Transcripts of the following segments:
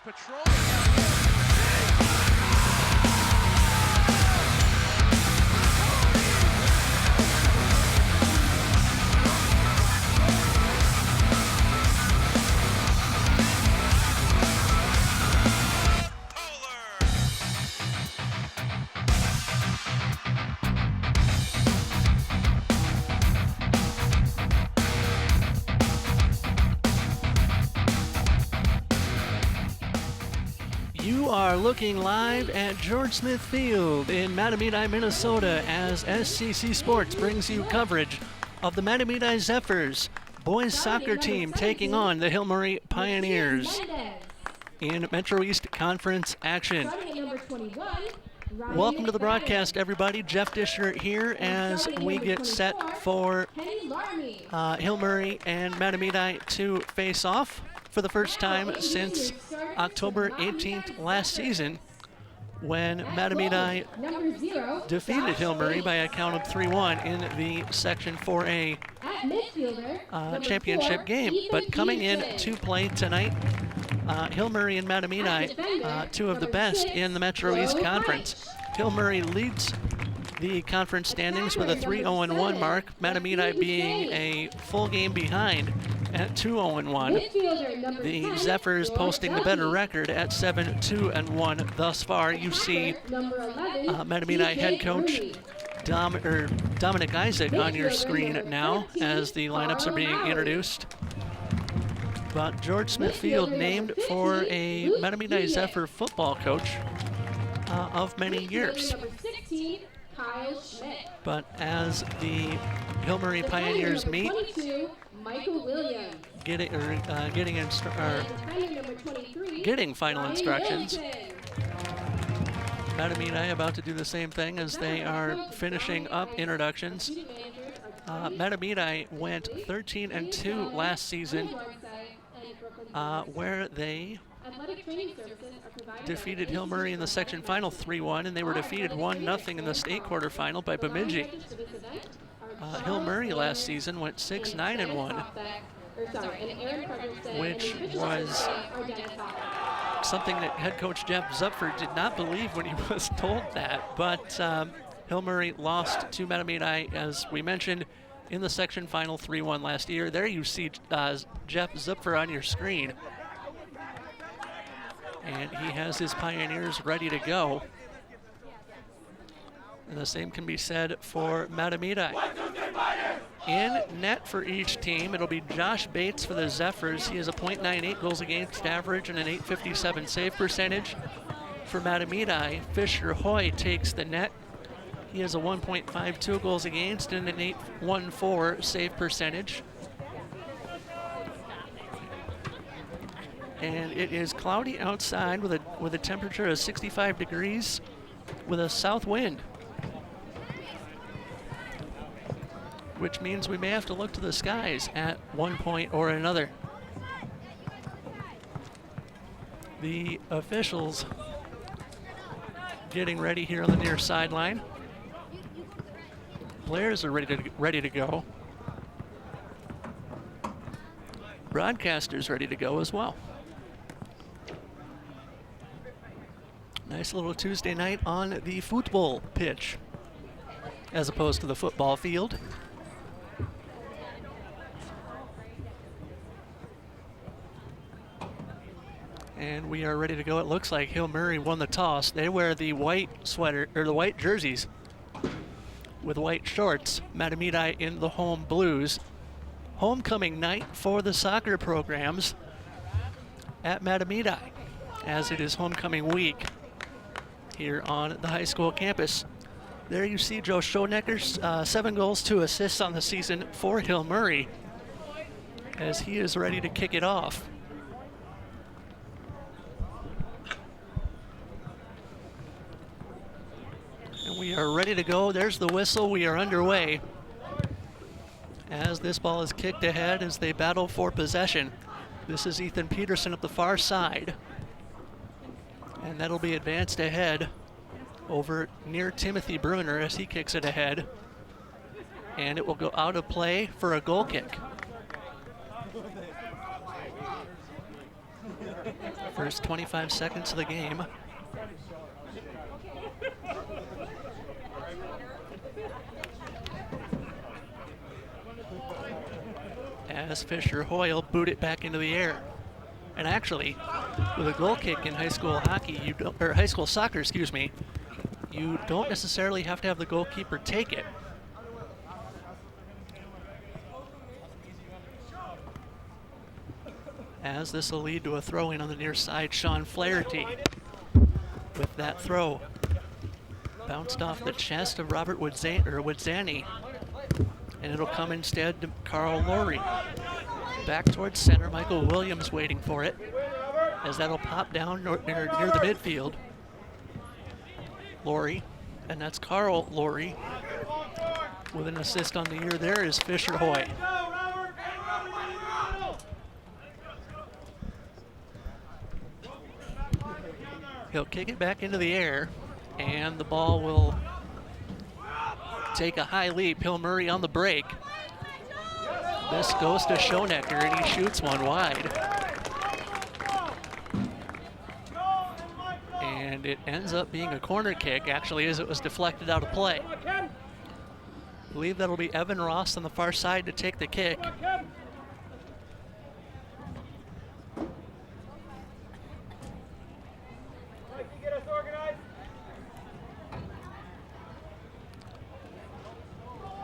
You are looking live at George Smith Field in Mahtomedi, Minnesota, as SCC Sports brings you coverage of the Mahtomedi Zephyrs boys soccer team taking on the Hill Murray Pioneers in Metro East Conference action. Welcome to the broadcast, everybody. Jeff Disher here as we get set for Hill Murray and Mahtomedi to face off for the first time since October 18th last season, when Mahtomedi defeated Hill Murray by a count of 3-1 in the Section 4A championship game. But coming in to play tonight, Hill Murray and Mahtomedi, two of the best in the Metro East Conference. Hill Murray leads the conference standings with a 3-0-1 mark, Mahtomedi being a full game behind at 2-0-1. The Zephyrs posting the better record at 7-2-1 thus far. You see Mahtomedi head coach Dominic Isaac on your screen now as the lineups are being introduced. But George Smith Field named for a Mahtomedi Zephyr football coach of many years. But as the Hill Murray Pioneers meet, getting final instructions. Mahtomedi about to do the same thing as they are finishing up introductions. Mahtomedi went 13-2 last season, where they defeated Hill Murray in the section final 3-1, and they were defeated 1-0 in the state quarterfinal by Bemidji. Hill Murray last season went 6-9-1, which was something that head coach Jeff Zupfer did not believe when he was told that. But Hill Murray lost to Mahtomedi, as we mentioned, in the section final 3-1 last year. There you see Jeff Zupfer on your screen. And he has his Pioneers ready to go. And the same can be said for Mahtomedi. In net for each team, it'll be Josh Bates for the Zephyrs. He has a .98 goals against average and an .857 save percentage. For Mahtomedi, Fisher Hoy takes the net. He has a 1.52 goals against and an .814 save percentage. And it is cloudy outside with a temperature of 65 degrees with a south wind, which means we may have to look to the skies at one point or another. The officials getting ready here on the near sideline. Players are ready to go. Broadcasters ready to go as well. Nice little Tuesday night on the football pitch, as opposed to the football field. And we are ready to go. It looks like Hill Murray won the toss. They wear the white sweater, or the white jerseys with white shorts. Mahtomedi in the home blues. Homecoming night for the soccer programs at Mahtomedi, as it is homecoming week here on the high school campus. There you see Joe Schoenecker's 7 goals, 2 assists on the season for Hill Murray, as he is ready to kick it off. And we are ready to go. There's the whistle. We are underway as this ball is kicked ahead as they battle for possession. This is Ethan Peterson up the far side. And that'll be advanced ahead over near Timothy Bruner as he kicks it ahead. And it will go out of play for a goal kick. First 25 seconds of the game. As Fisher Hoyle boot it back into the air. And actually, with a goal kick in high school hockey, or high school soccer, excuse me, you don't necessarily have to have the goalkeeper take it. As this will lead to a throw-in on the near side, Sean Flaherty with that throw. Bounced off the chest of Robert Woodzani, and it'll come instead to Carl Laurie. Back towards center, Michael Williams waiting for it, as that'll pop down near the midfield. Laurie, and that's Carl Laurie. With an assist on the year there is Fisher Hoy. He'll kick it back into the air, and the ball will take a high leap. Hill Murray on the break. This goes to Schonecker, and he shoots one wide. And it ends up being a corner kick, actually, as it was deflected out of play. I believe that'll be Evan Ross on the far side to take the kick.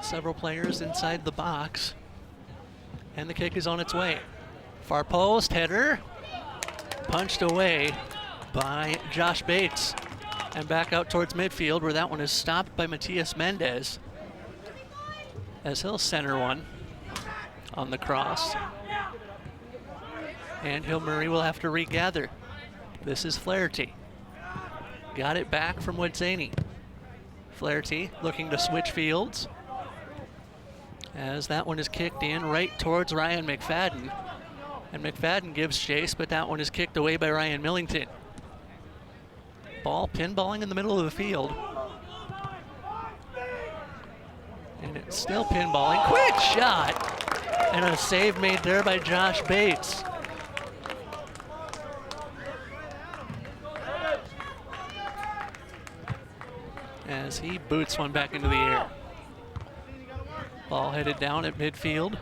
Several players inside the box, and the kick is on its way. Far post, header, punched away by Josh Bates, and back out towards midfield, where that one is stopped by Matias Mendez, as he'll center one on the cross. And Hill Murray will have to regather. This is Flaherty. Got it back from Woodzani. Flaherty looking to switch fields, as that one is kicked in right towards Ryan McFadden. And McFadden gives chase, but that one is kicked away by Ryan Millington. Ball pinballing in the middle of the field. And it's still pinballing. Quick shot! And a save made there by Josh Bates. As he boots one back into the air. Ball headed down at midfield.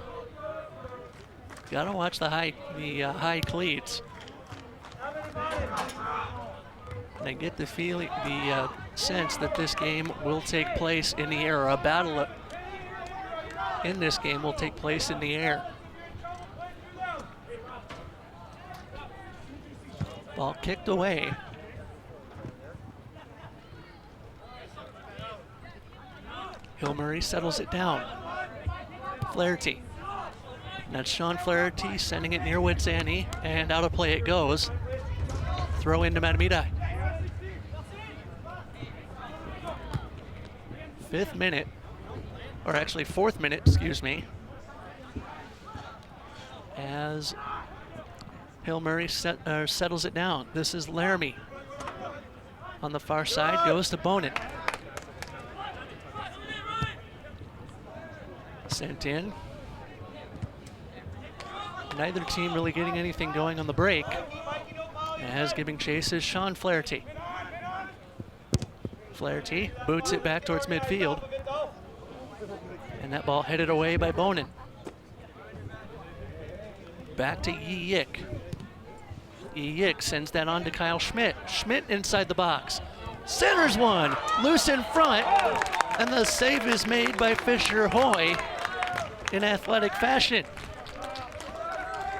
Gotta watch the high cleats. And I get the feeling, the sense that this game will take place in the air, or a battle in this game will take place in the air. Ball kicked away. Hill Murray settles it down. Flaherty. And that's Sean Flaherty sending it near Woodzani, and out of play it goes. Throw into Mahtomedi. 5th minute, or actually 4th minute, excuse me, as Hill Murray settles it down. This is Laramie. On the far side, goes to Bonin. Sent in. Neither team really getting anything going on the break. As giving chase is Sean Flaherty. Flaherty boots it back towards midfield. And that ball headed away by Bonin. Back to Yik. Yik sends that on to Kyle Schmidt. Schmidt inside the box. Centers one, loose in front. And the save is made by Fisher Hoy in athletic fashion.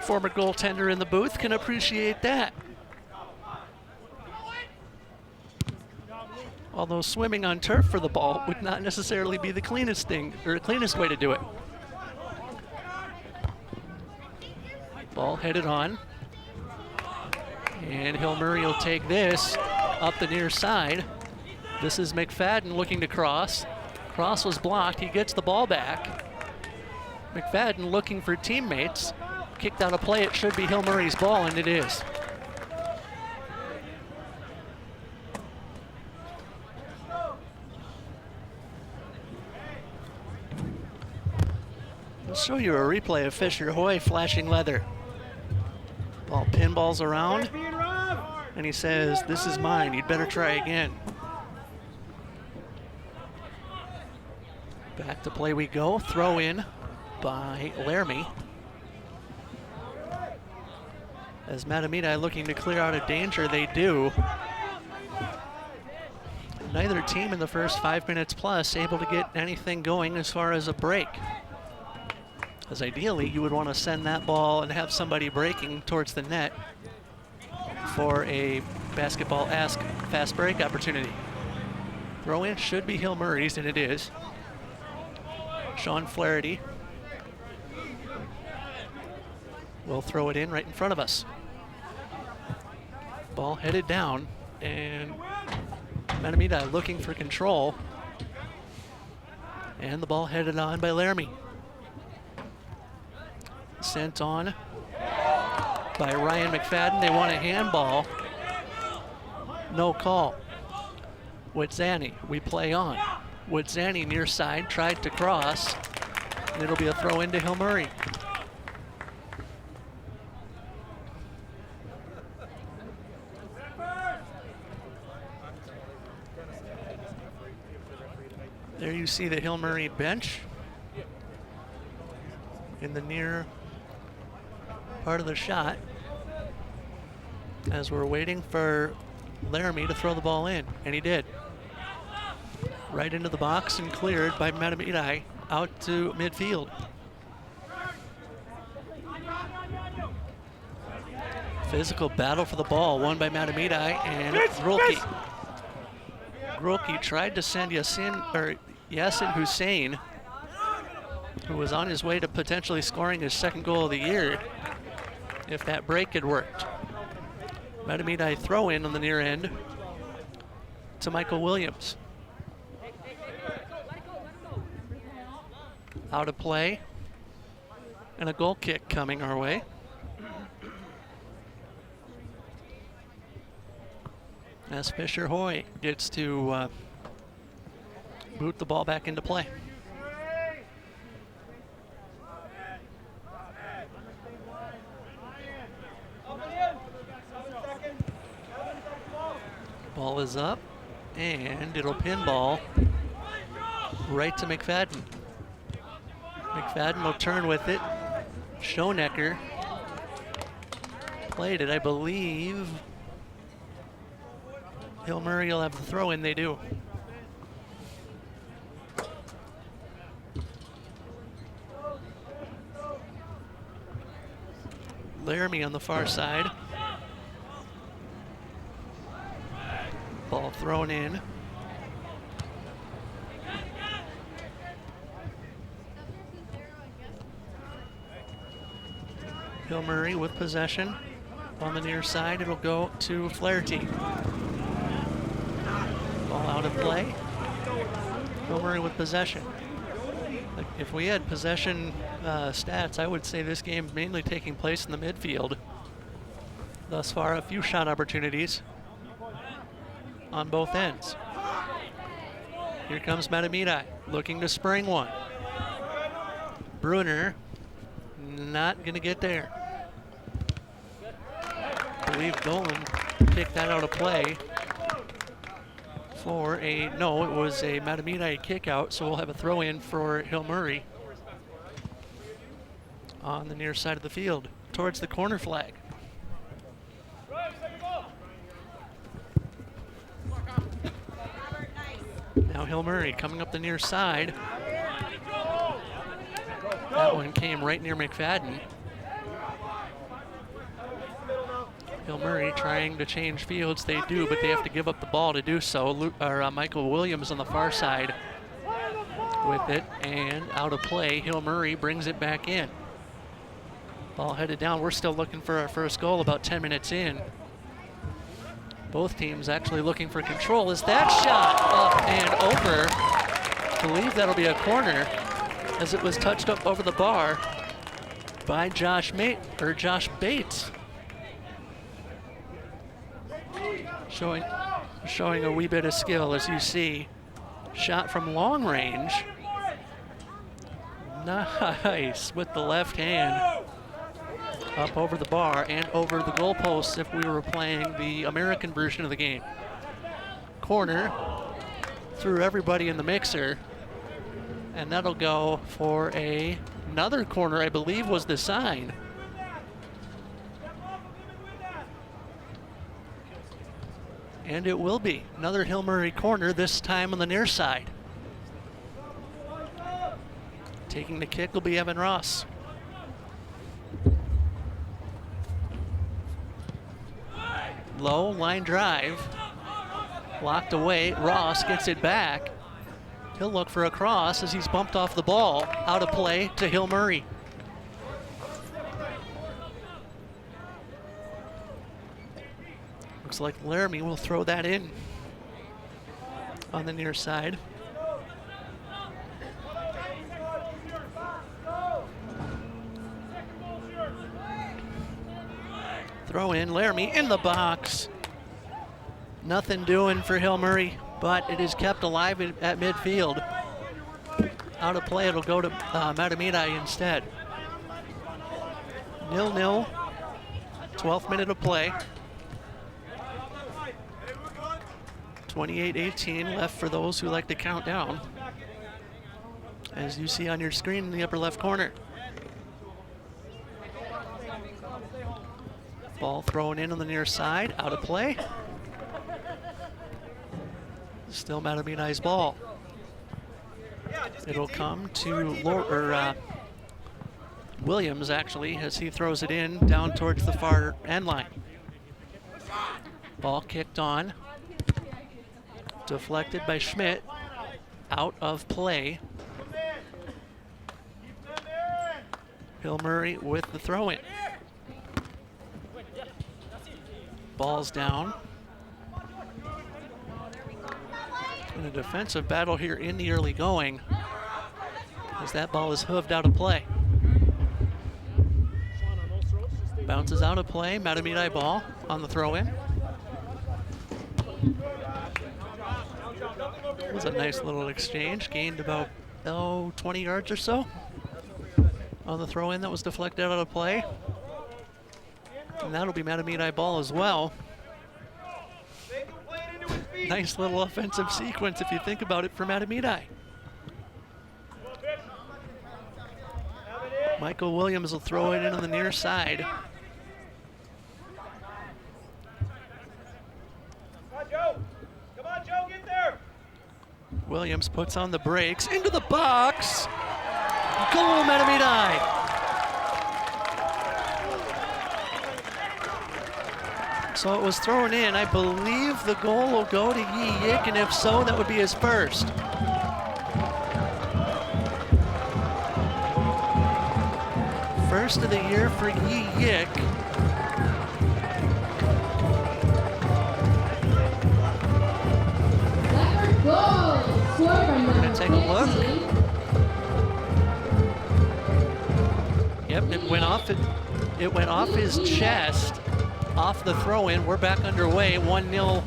Former goaltender in the booth can appreciate that. Although swimming on turf for the ball would not necessarily be the cleanest thing, or the cleanest way to do it. Ball headed on. And Hill Murray will take this up the near side. This is McFadden looking to cross. Cross was blocked, he gets the ball back. McFadden looking for teammates. Kicked out of play, it should be Hill Murray's ball, and it is. I'll show you a replay of Fisher Hoy flashing leather. Ball pinballs around, and he says, "This is mine, you'd better try again." Back to play we go, throw in by Laramie. As Mahtomedi looking to clear out of danger, they do. Neither team in the first 5 minutes plus able to get anything going as far as a break. As ideally, you would want to send that ball and have somebody breaking towards the net for a basketball-esque fast break opportunity. Throw in should be Hill Murray's, and it is. Sean Flaherty will throw it in right in front of us. Ball headed down, and Mahtomedi looking for control. And the ball headed on by Laramie. Sent on by Ryan McFadden. They want a handball. No call. Witzani, we play on. Witzani near side, tried to cross, and it'll be a throw into Hill Murray. There you see the Hill Murray bench in the near part of the shot as we're waiting for Laramie to throw the ball in, and he did. Right into the box and cleared by Mahtomedi out to midfield. Physical battle for the ball, won by Mahtomedi and Grulke. Grulke tried to send Yassin Hussein, who was on his way to potentially scoring his second goal of the year, if that break had worked. Mahtomedi throw in on the near end to Michael Williams. Out of play, and a goal kick coming our way. As Fisher Hoy gets to boot the ball back into play. Ball is up, and it'll pinball right to McFadden. McFadden will turn with it. Schonecker played it, I believe. Hill Murray will have the throw in, they do. Laramie on the far side. Ball thrown in. Hill Murray with possession. On the near side, it'll go to Flaherty. Ball out of play. Hill Murray with possession. If we had possession stats, I would say this game mainly taking place in the midfield. Thus far, a few shot opportunities on both ends. Here comes Mahtomedi, looking to spring one. Bruner, not going to get there. I believe Dolan kicked that out of play for it was a Mahtomedi kick out, so we'll have a throw in for Hill Murray on the near side of the field towards the corner flag. Now Hill Murray coming up the near side. That one came right near McFadden. Hill Murray trying to change fields, they do, but they have to give up the ball to do so. Michael Williams on the far side with it, and out of play. Hill Murray brings it back in. Ball headed down. We're still looking for our first goal about 10 minutes in. Both teams actually looking for control. Is that shot up and over? I believe that'll be a corner as it was touched up over the bar by Josh Bates. Showing a wee bit of skill, as you see. Shot from long range. Nice with the left hand. up over the bar and over the goalposts if we were playing the American version of the game. Corner, threw everybody in the mixer, and that'll go for another corner, I believe was the sign. And it will be another Hill Murray corner, this time on the near side. Taking the kick will be Evan Ross. Low line drive, locked away. Ross gets it back. He'll look for a cross as he's bumped off the ball. Out of play to Hill Murray. Looks like Laramie will throw that in on the near side. Throw in, Laramie in the box. Nothing doing for Hill Murray, but it is kept alive at midfield. Out of play, it'll go to Mahtomedi instead. 0-0, 12th minute of play. 28-18 left for those who like to count down, as you see on your screen in the upper left corner. Ball thrown in on the near side, out of play. Still Mahtomedi's ball. It'll come to Williams, actually, as he throws it in down towards the far end line. Ball kicked on. Deflected by Schmidt. Out of play. Hill Murray with the throw-in. Ball's down. In a defensive battle here in the early going, as that ball is hooved out of play. Bounces out of play, Mahtomedi ball on the throw-in. It was a nice little exchange, gained about 20 yards or so on the throw-in that was deflected out of play. And that'll be Mahtomedi ball as well. Nice little offensive sequence if you think about it for Mahtomedi. Michael Williams will throw it in on the near side. Come on, Joe, get there. Williams puts on the brakes, into the box. Goal, Mahtomedi. So it was thrown in. I believe the goal will go to Yi Yik, and if so, that would be his first. First of the year for Yi Yik. We're gonna take a look. Yep, it went off his chest. Off the throw-in, we're back underway, 1-0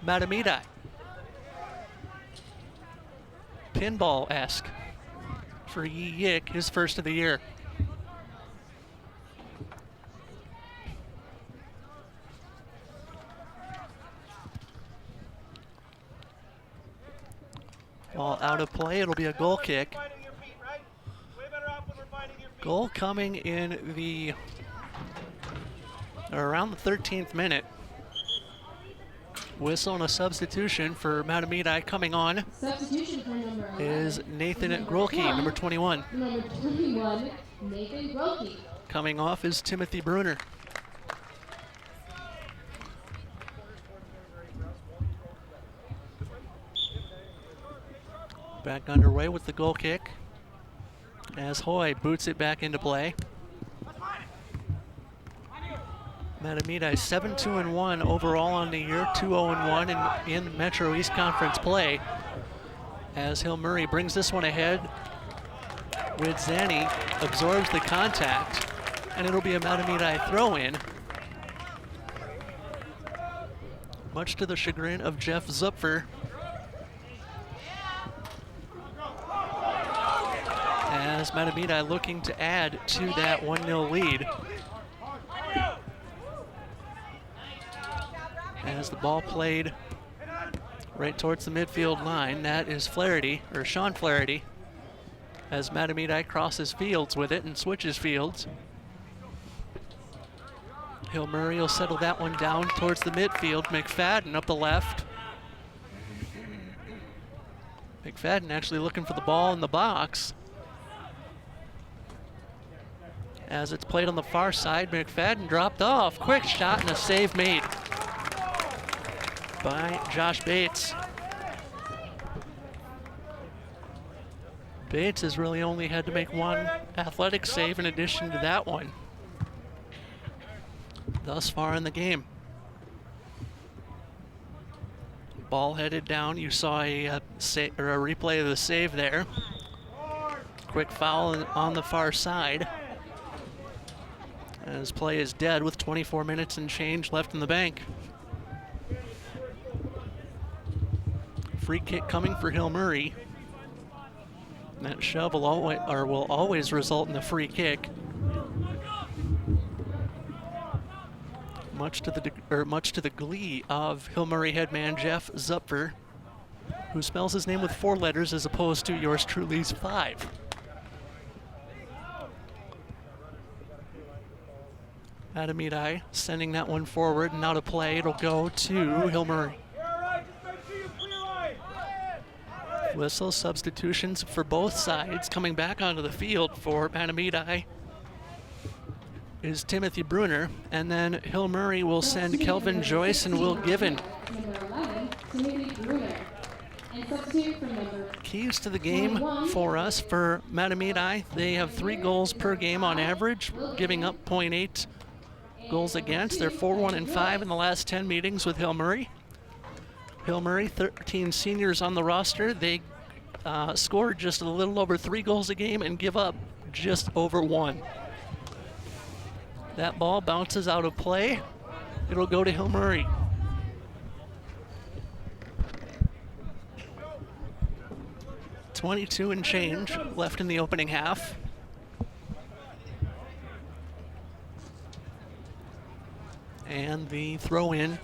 Mahtomedi. Pinball-esque for Yi Yik, his first of the year. Ball out of play, it'll be a goal kick. Goal coming in the around the 13th minute. Whistle and a substitution for Mahtomedi. Coming on is Nathan Grolke, number 21. Number 21, Nathan Grolke. Coming off is Timothy Bruner. Back underway with the goal kick as Hoy boots it back into play. Mahtomedi 7-2-1 overall on the year, 2-0-1 in Metro East Conference play. As Hill Murray brings this one ahead with Zanny, absorbs the contact, and it'll be a Mahtomedi throw-in. Much to the chagrin of Jeff Zupfer. As as Mahtomedi looking to add to that 1-0 lead. As the ball played right towards the midfield line, that is Flaherty, or Sean Flaherty, as Mahtomedi crosses fields with it and switches fields. Hill Murray will settle that one down towards the midfield. McFadden up the left. McFadden actually looking for the ball in the box. As it's played on the far side, McFadden dropped off. Quick shot and a save made by Josh Bates. Bates has really only had to make one athletic save in addition to that one thus far in the game. Ball headed down. You saw a replay of the save there. Quick foul on the far side. As play is dead with 24 minutes and change left in the bank. Free kick coming for Hill Murray. That shove will always result in a free kick. Much to the glee of Hill Murray headman Jeff Zupfer, who spells his name with 4 letters as opposed to yours truly's 5. Mahtomedi sending that one forward, and now to play. It'll go to Hill Murray. Whistle substitutions for both sides. Coming back onto the field for Mahtomedi is Timothy Bruner, and then Hill Murray will send Kelvin Joyce and Will Given. Keys to the game for us for Mahtomedi. They have 3 goals per game on average, giving up 0.8 goals against. They're 4-1-5 in the last 10 meetings with Hill Murray. Hill Murray, 13 seniors on the roster. They score just a little over 3 goals a game and give up just over 1. That ball bounces out of play. It'll go to Hill Murray. .22 and change left in the opening half. And the throw in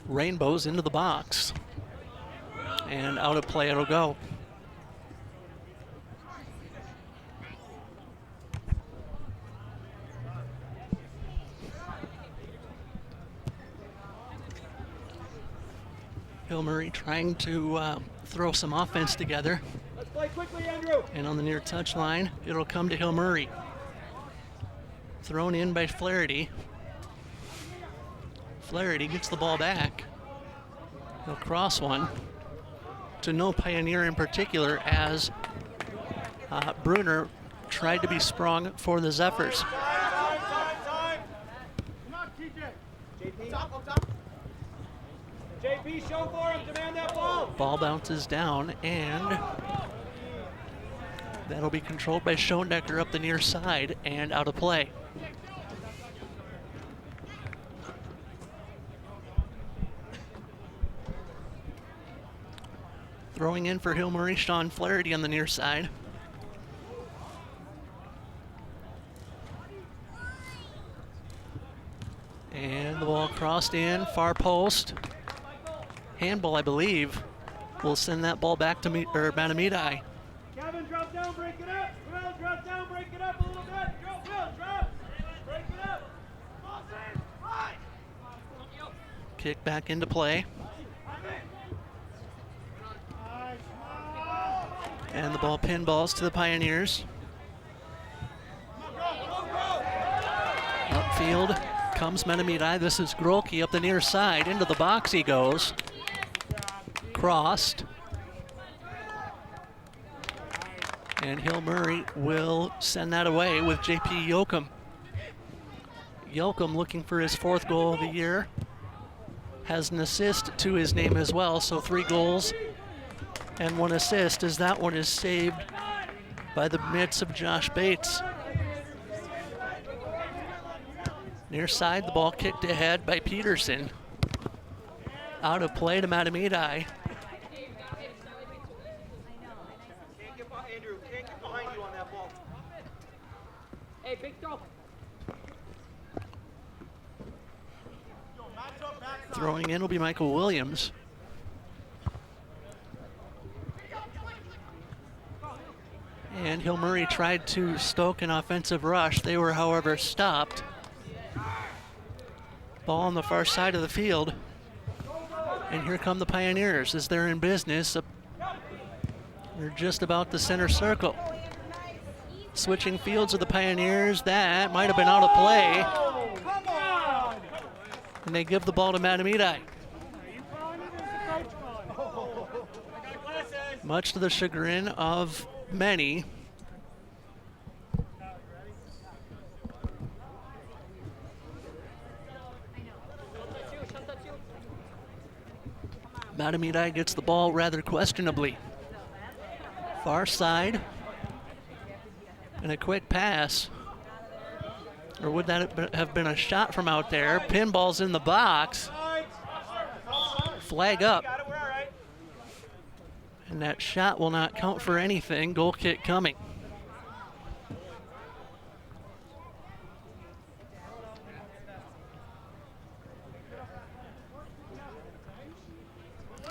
rainbows into the box. And out of play it'll go. Hill Murray trying to throw some offense together. Let's play quickly, Andrew. And on the near touch line, it'll come to Hill Murray. Thrown in by Flaherty. Flaherty gets the ball back. He'll cross one to no Pioneer in particular, as Bruner tried to be sprung for the Zephyrs. Time. Come on, TJ. JP, show for him. Demand that ball. Ball bounces down, and that'll be controlled by Schoendecker up the near side and out of play. Throwing in for Hill Murray, Sean Flaherty on the near side. And the ball crossed in, far post. Handball, I believe. We'll send that ball back to Mahtomedi. Kevin, drop down, break it up. Will, drop down, break it up a little bit. Drop. Break it up. Kick back into play. And the ball pinballs to the Pioneers. Upfield comes Mahtomedi. This is Grolke up the near side. Into the box he goes. Crossed. And Hill Murray will send that away with JP Yoakum. Yoakum looking for his 4th goal of the year. Has an assist to his name as well, so 3 goals and 1 assist, as that one is saved by the mitts of Josh Bates. Near side, the ball kicked ahead by Peterson. Out of play to Mahtomedi. Andrew, can't get behind you on that ball. Hey, big throw. Throwing in will be Michael Williams. And Hill Murray tried to stoke an offensive rush. They were, however, stopped. Ball on the far side of the field. And here come the Pioneers as they're in business. They're just about the center circle. Switching fields of the Pioneers. That might have been out of play. And they give the ball to Mahtomedi. Much to the chagrin of many. Mahtomedi gets the ball rather questionably. Far side. And a quick pass. Or would that have been a shot from out there? Pinball's in the box. Flag up. And that shot will not count for anything. Goal kick coming.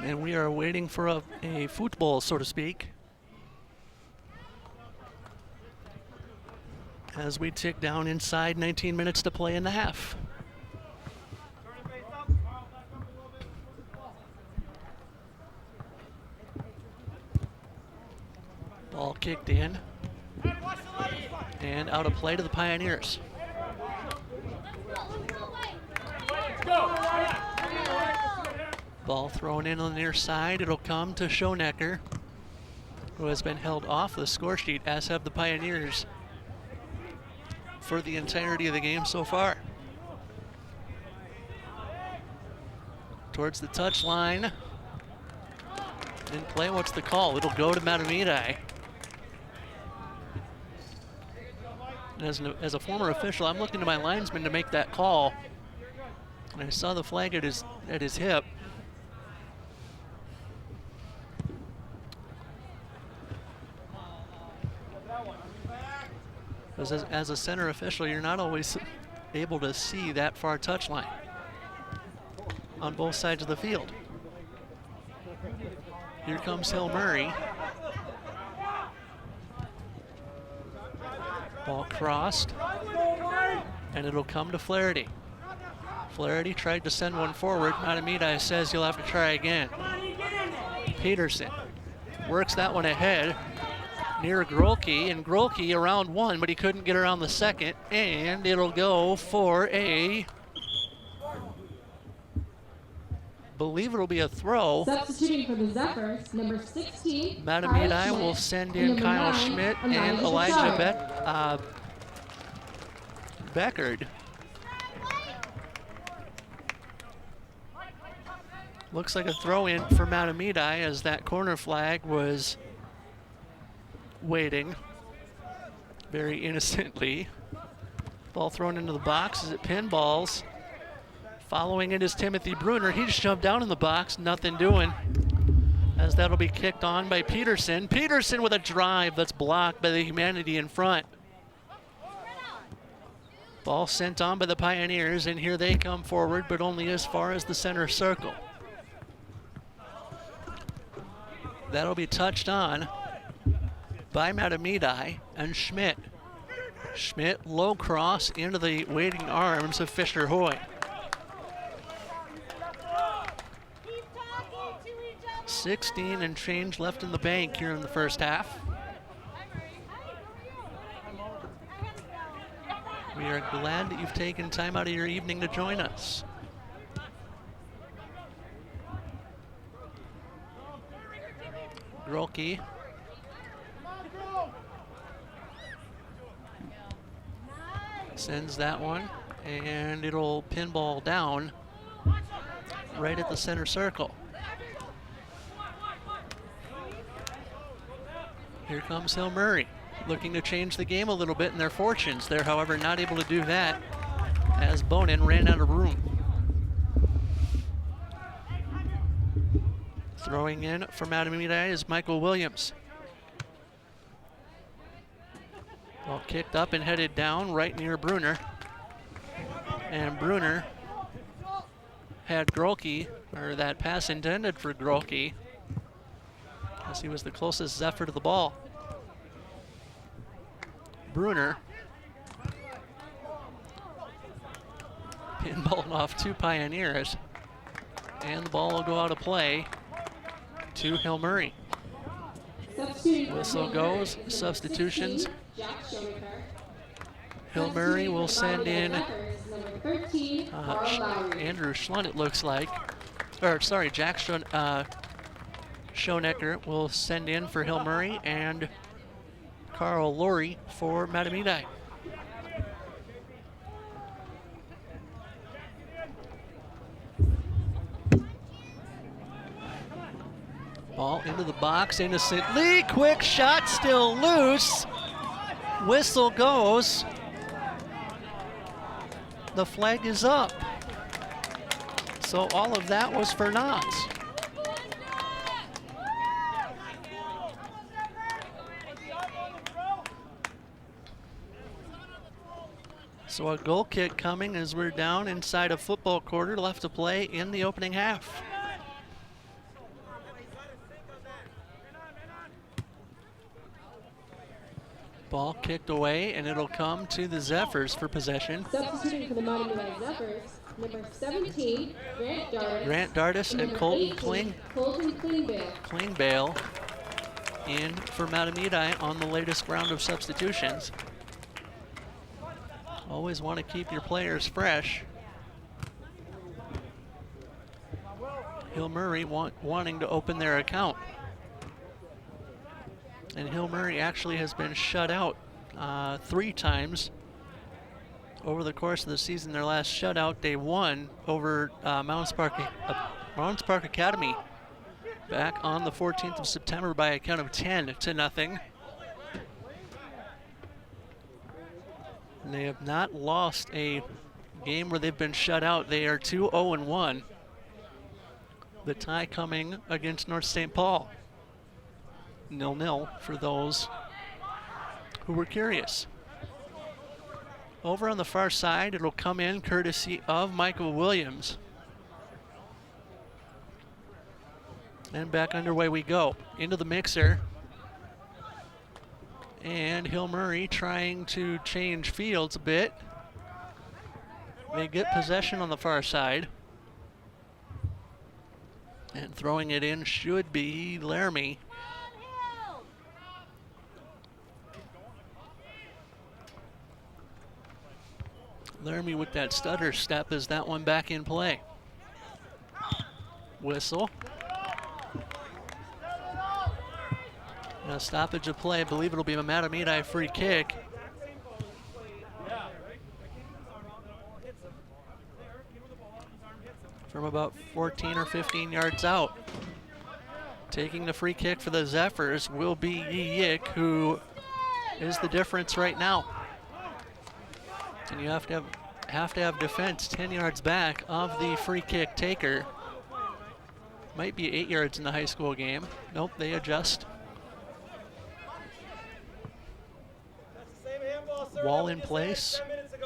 And we are waiting for a football, so to speak, as we tick down inside 19 minutes to play in the half. Ball kicked in and out of play to the Pioneers. Ball thrown in on the near side. It'll come to Schonecker, who has been held off the score sheet, as have the Pioneers for the entirety of the game so far. Towards the touchline. In play, what's the call? It'll go to Mahtomedi. And as a former official, I'm looking to my linesman to make that call. And I saw the flag at his hip. As a center official, you're not always able to see that far touchline on both sides of the field. Here comes Hill Murray. Ball crossed, and it'll come to Flaherty. Flaherty tried to send one forward. Mahtomedi says you'll have to try again. Peterson works that one ahead near Grolke, and Grolke around one, but he couldn't get around the second, and it'll go for believe it'll be a throw. Substituting for the Zephyrs, number 16. Mahtomedi will send in Kyle Schmidt and Elijah Beckard. Looks like a throw in for Mahtomedi as that corner flag was waiting very innocently. Ball thrown into the box as it pinballs. Following it is Timothy Bruner. He just jumped down in the box, nothing doing, as that'll be kicked on by Peterson. Peterson with a drive that's blocked by the humanity in front. Ball sent on by the Pioneers, and here they come forward, but only as far as the center circle. That'll be touched on by Mahtomedi and Schmidt. Schmidt low cross into the waiting arms of Fisher Hoy. 16 and change left in the bank here in the first half. We are glad that you've taken time out of your evening to join us. Grolke sends that one, and it'll pinball down right at the center circle. Here comes Hill Murray, looking to change the game a little bit in their fortunes. They're, however, not able to do that as Bonin ran out of room. Throwing in for Mahtomedi is Michael Williams. Ball kicked up and headed down right near Bruner. And Bruner had Grolke, or that pass intended for Grolke, as he was the closest Zephyr to the ball. Bruner pinballed off 2 Pioneers, and the ball will go out of play to Hill Murray. Whistle goes, substitutions. Hill Murray will send in Andrew Schlund, it looks like. Or, sorry, Jack Schonecker will send in for Hill Murray, and Carl Laurie for Mahtomedi. Ball into the box, innocently. Quick shot, still loose. Whistle goes. The flag is up. So all of that was for naught. So a goal kick coming as we're down inside a football quarter left to play in the opening half. Ball kicked away, and it'll come to the Zephyrs for possession. Substituting for the Mahtomedi Zephyrs, number 17, Grant Dardis and Colton 18, Klingbail in for Mahtomedi on the latest round of substitutions. Always want to keep your players fresh. Hill Murray wanting to open their account. And Hill Murray actually has been shut out 3 times over the course of the season. Their last shutout, they won over Mounds Park Academy back on the 14th of September by a count of 10-0. And they have not lost a game where they've been shut out. They are 2-0-1. The tie coming against North St. Paul. 0-0 for those who were curious. Over on the far side, it'll come in courtesy of Michael Williams. And back underway we go. Into the mixer. And Hill Murray trying to change fields a bit. They get possession on the far side. And throwing it in should be Laramie. Laramie with that stutter step as that one back in play. Whistle. And a stoppage of play. I believe it'll be a Mahtomedi free kick. From about 14 or 15 yards out. Taking the free kick for the Zephyrs will be Yi Yik, who is the difference right now. And you have to have defense 10 yards back of the free kick taker. Might be 8 yards in the high school game. Nope, they adjust. Wall in place.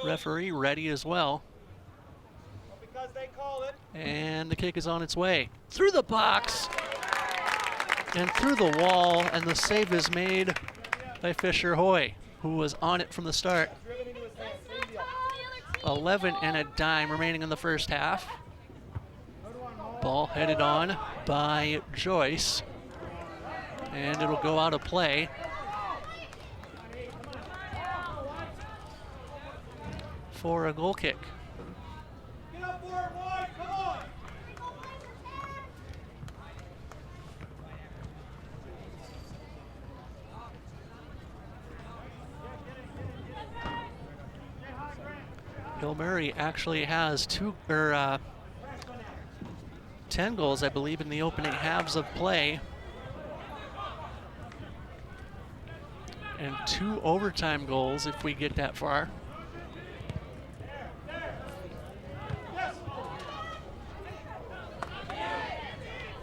Referee ready as well. And the kick is on its way. Through the box and through the wall, and the save is made by Fisher Hoy, who was on it from the start. 11 and a dime remaining in the first half. Ball headed on by Joyce, and it'll go out of play. For a goal kick. Get up for it, boys, come on! Hill Murray actually has 10 goals, I believe, in the opening halves of play. And 2 overtime goals if we get that far.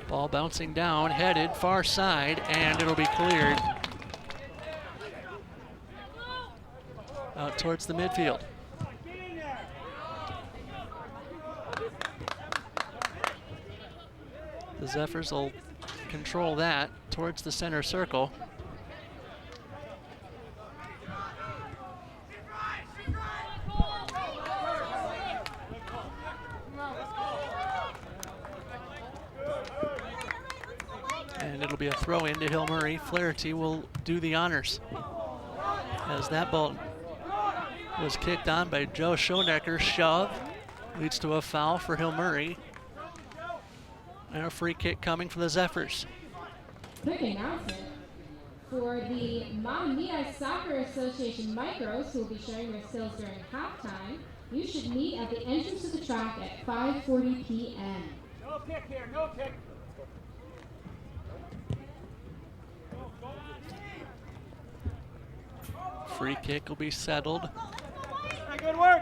Ball bouncing down, headed far side, and it'll be cleared. out towards the midfield. Get in there. The Zephyrs will control that towards the center circle. And it'll be a throw in to Hill Murray. Flaherty will do the honors, as that ball was kicked on by Joe Schonecker. Shove leads to a foul for Hill Murray. And a free kick coming for the Zephyrs. Quick announcement. For the Mahtomedi Soccer Association Micros, who will be showing their skills during halftime, you should meet at the entrance of the track at 5:40 p.m. No kick here, no kick. Free kick will be settled Hey, good work.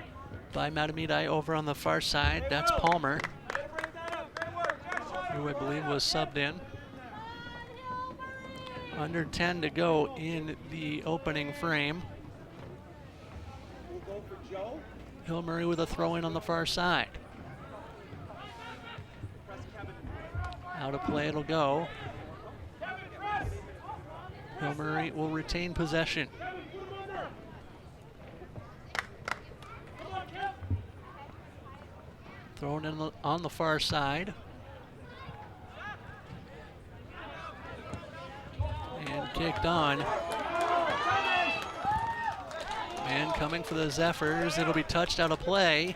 by Mahtomedi over on the far side. That's Palmer, Way to bring that up. Great work. Jack, who I believe was subbed in. Under 10 to go in the opening frame. We'll go for Joe. Hill Murray with a throw in on the far side. Out of play it'll go. Kevin, press. Hill Murray will retain possession. Kevin, put him under. Come on, Kev. Thrown in on the far side. And kicked on. And coming for the Zephyrs, it'll be touched out of play.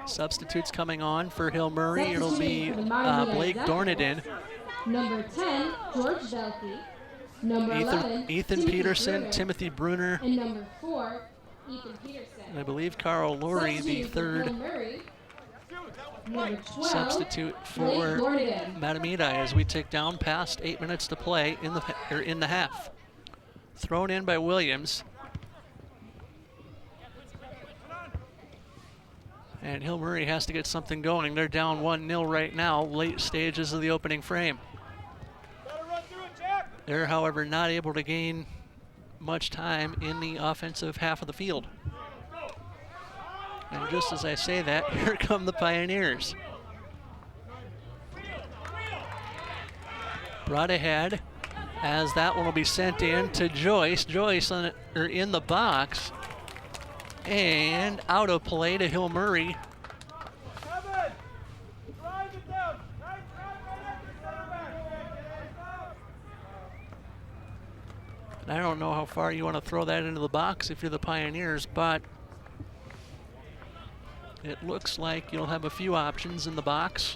Substitutes coming on for Hill Murray. It'll be Blake Dornadin, Number 10, George Velke. Number 11, Ethan Timothy Peterson, Bruner. Timothy Bruner, And number 4, Ethan Peterson. and I believe Carl Lurie, the Substitute for third Hill Murray. Number 12, substitute for Blake Dornadin. Mahtomedi, as we tick down past 8 minutes to play in the half. Thrown in by Williams. And Hill Murray has to get something going. They're down 1-0 right now, late stages of the opening frame. Better run through it, Jack. They're, however, not able to gain much time in the offensive half of the field. And just as I say that, here come the Pioneers. Brought ahead, as that one will be sent in to Joyce. Joyce in the box. And out of play to Hill Murray. Kevin, drive it down. Right after the center back. And I don't know how far you want to throw that into the box if you're the Pioneers, but it looks like you'll have a few options in the box.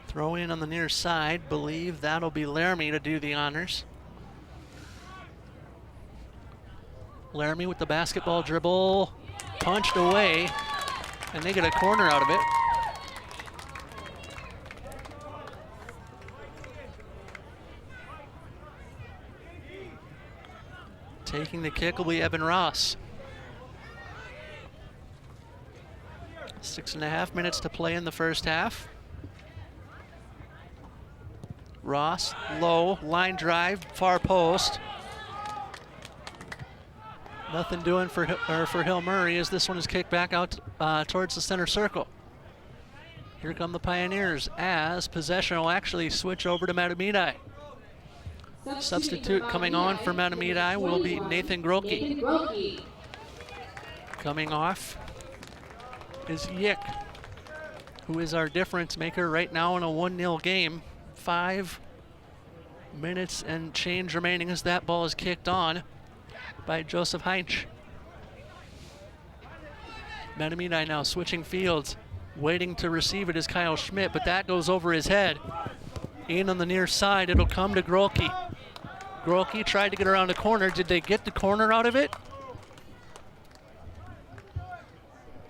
Throw in on the near side. Believe that'll be Laramie to do the honors. Laramie with the basketball dribble, punched away, and they get a corner out of it. Taking the kick will be Evan Ross. 6.5 minutes to play in the first half. Ross, low, line drive, far post. Nothing doing for Hill Murray as this one is kicked back out towards the center circle. Here come the Pioneers as possession will actually switch over to Mahtomedi. Substitute coming on for Mahtomedi will be Nathan Grolke. Coming off is Yick, who is our difference maker right now in a 1-0 game. 5 minutes and change remaining as that ball is kicked on by Joseph Heinch. Mahtomedi now switching fields. Waiting to receive it is Kyle Schmidt, but that goes over his head. In on the near side, it'll come to Grolke. Grolke tried to get around the corner. Did they get the corner out of it?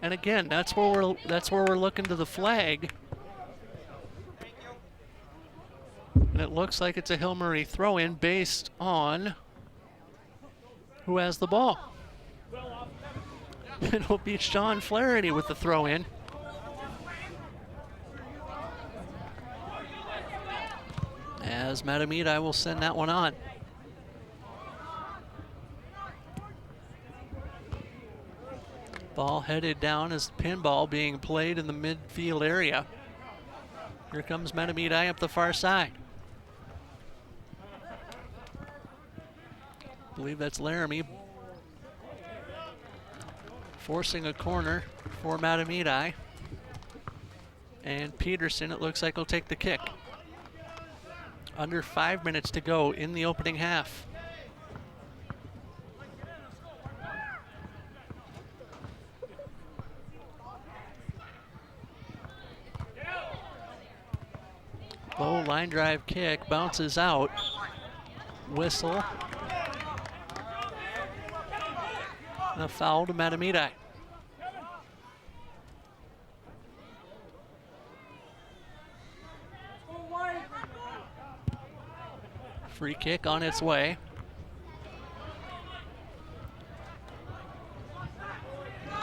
And again, that's where we're looking to the flag. And it looks like it's a Hill Murray throw-in based on who has the ball. It'll be Sean Flaherty with the throw-in. as Mahtomedi will send that one on. Ball headed down as pinball being played in the midfield area. Here comes Mahtomedi up the far side. I believe that's Laramie forcing a corner for Mahtomedi. And Peterson, it looks like, will take the kick. Under 5 minutes to go in the opening half. Low line drive kick, bounces out. Whistle. And a foul to Mahtomedi. Free kick on its way.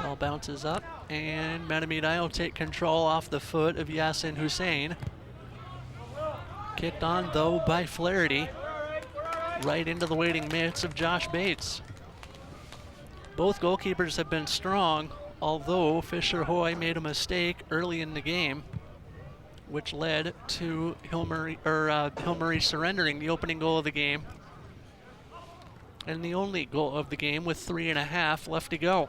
Ball bounces up, and Mahtomedi will take control off the foot of Yasin Hussein. Kicked on, though, by Flaherty, right into the waiting mitts of Josh Bates. Both goalkeepers have been strong, although Fisher Hoy made a mistake early in the game, which led to Hill Murray surrendering the opening goal of the game, and the only goal of the game with 3.5 left to go.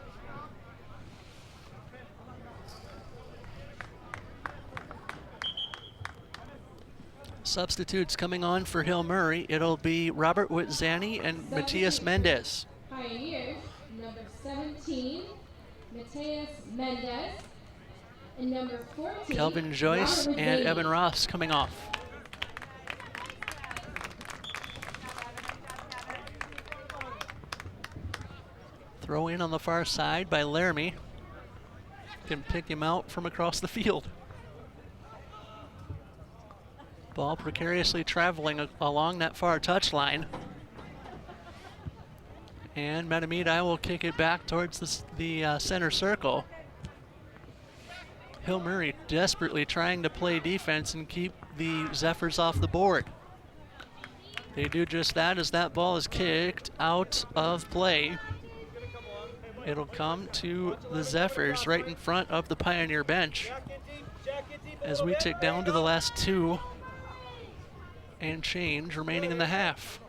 Substitutes coming on for Hill Murray. It'll be Robert Witzani and Matias Mendez. Pioneers, number 17, Matias Mendez, and number 14, Kelvin Joyce Robert and Witzani. Evan Ross coming off. Throw in on the far side by Laramie. Can pick him out from across the field. Ball precariously traveling along that far touchline. And Mahtomedi will kick it back towards the center circle. Hill Murray desperately trying to play defense and keep the Zephyrs off the board. They do just that as that ball is kicked out of play. It'll come to the Zephyrs right in front of the Pioneer bench as we tick down to the last 2 and change remaining in the half.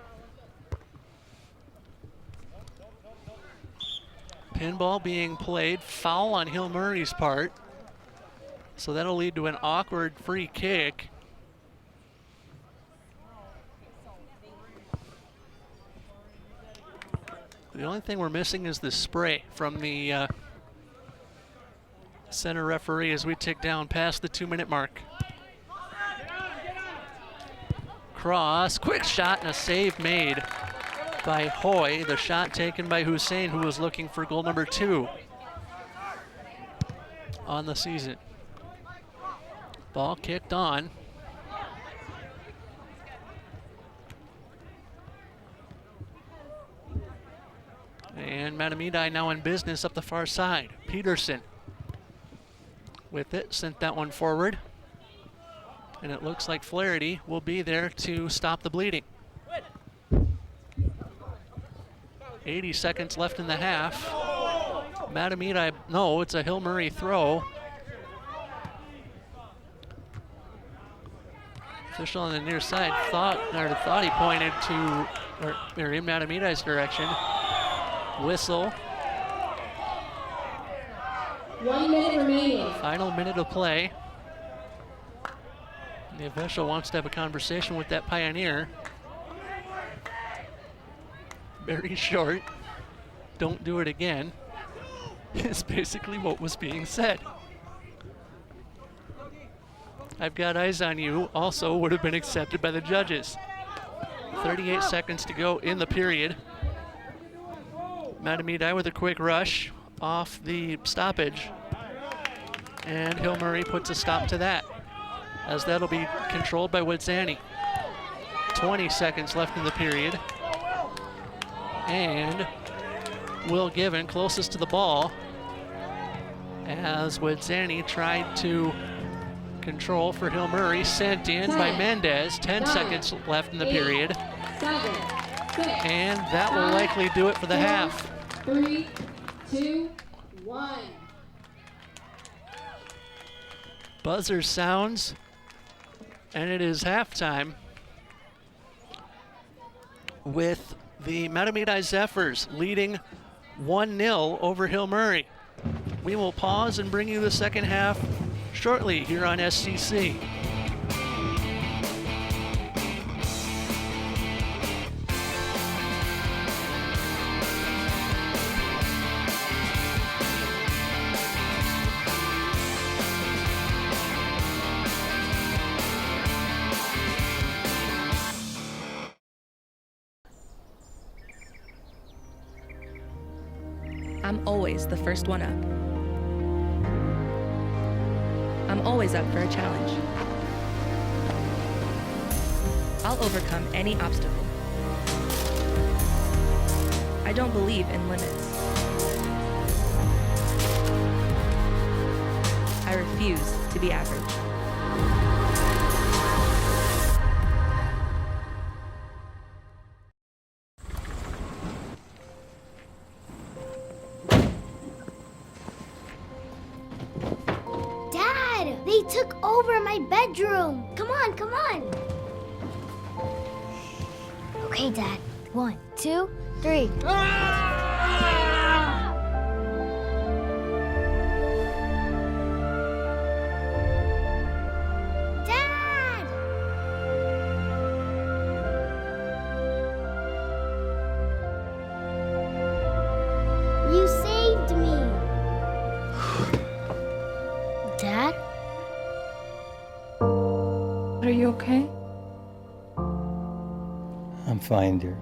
Pinball being played, foul on Hill Murray's part. So that'll lead to an awkward free kick. The only thing we're missing is the spray from the center referee as we tick down past the 2-minute mark. Cross, quick shot and a save made by Hoy. The shot taken by Hussein, who was looking for goal number 2 on the season. Ball kicked on. And Mahtomedi now in business up the far side. Peterson with it, sent that one forward. And it looks like Flaherty will be there to stop the bleeding. 80 seconds left in the half. Mahtomedi, no, it's a Hill Murray throw. Official on the near side thought he pointed to, or in Mahtomedi's direction. Whistle. 1 minute remaining. Final minute of play. The official wants to have a conversation with that Pioneer. Very short. Don't do it again. Is basically what was being said. I've got eyes on you also would have been accepted by the judges. 38 seconds to go in the period. Mahtomedi with a quick rush off the stoppage. And Hill Murray puts a stop to that, as that'll be controlled by Witzani. 20 seconds left in the period. And Will Given closest to the ball as Witzani tried to Control for Hill Murray, sent in by Mendez. 10 seconds left in the period. 7, 6, And that will likely do it for the 4, half. 3, 2, 1. Buzzer sounds, and it is halftime with the Mahtomedi Zephyrs leading 1-0 over Hill Murray. We will pause and bring you the second half shortly here on SCC. I'm always the first one up. I'm always up for a challenge. I'll overcome any obstacle. I don't believe in limits. I refuse to be average. Dad, they took over my bedroom. Come on, come on. Okay, Dad. 1, 2, 3. Dad! You saved me. Dad? Are you okay? I'm fine, dear.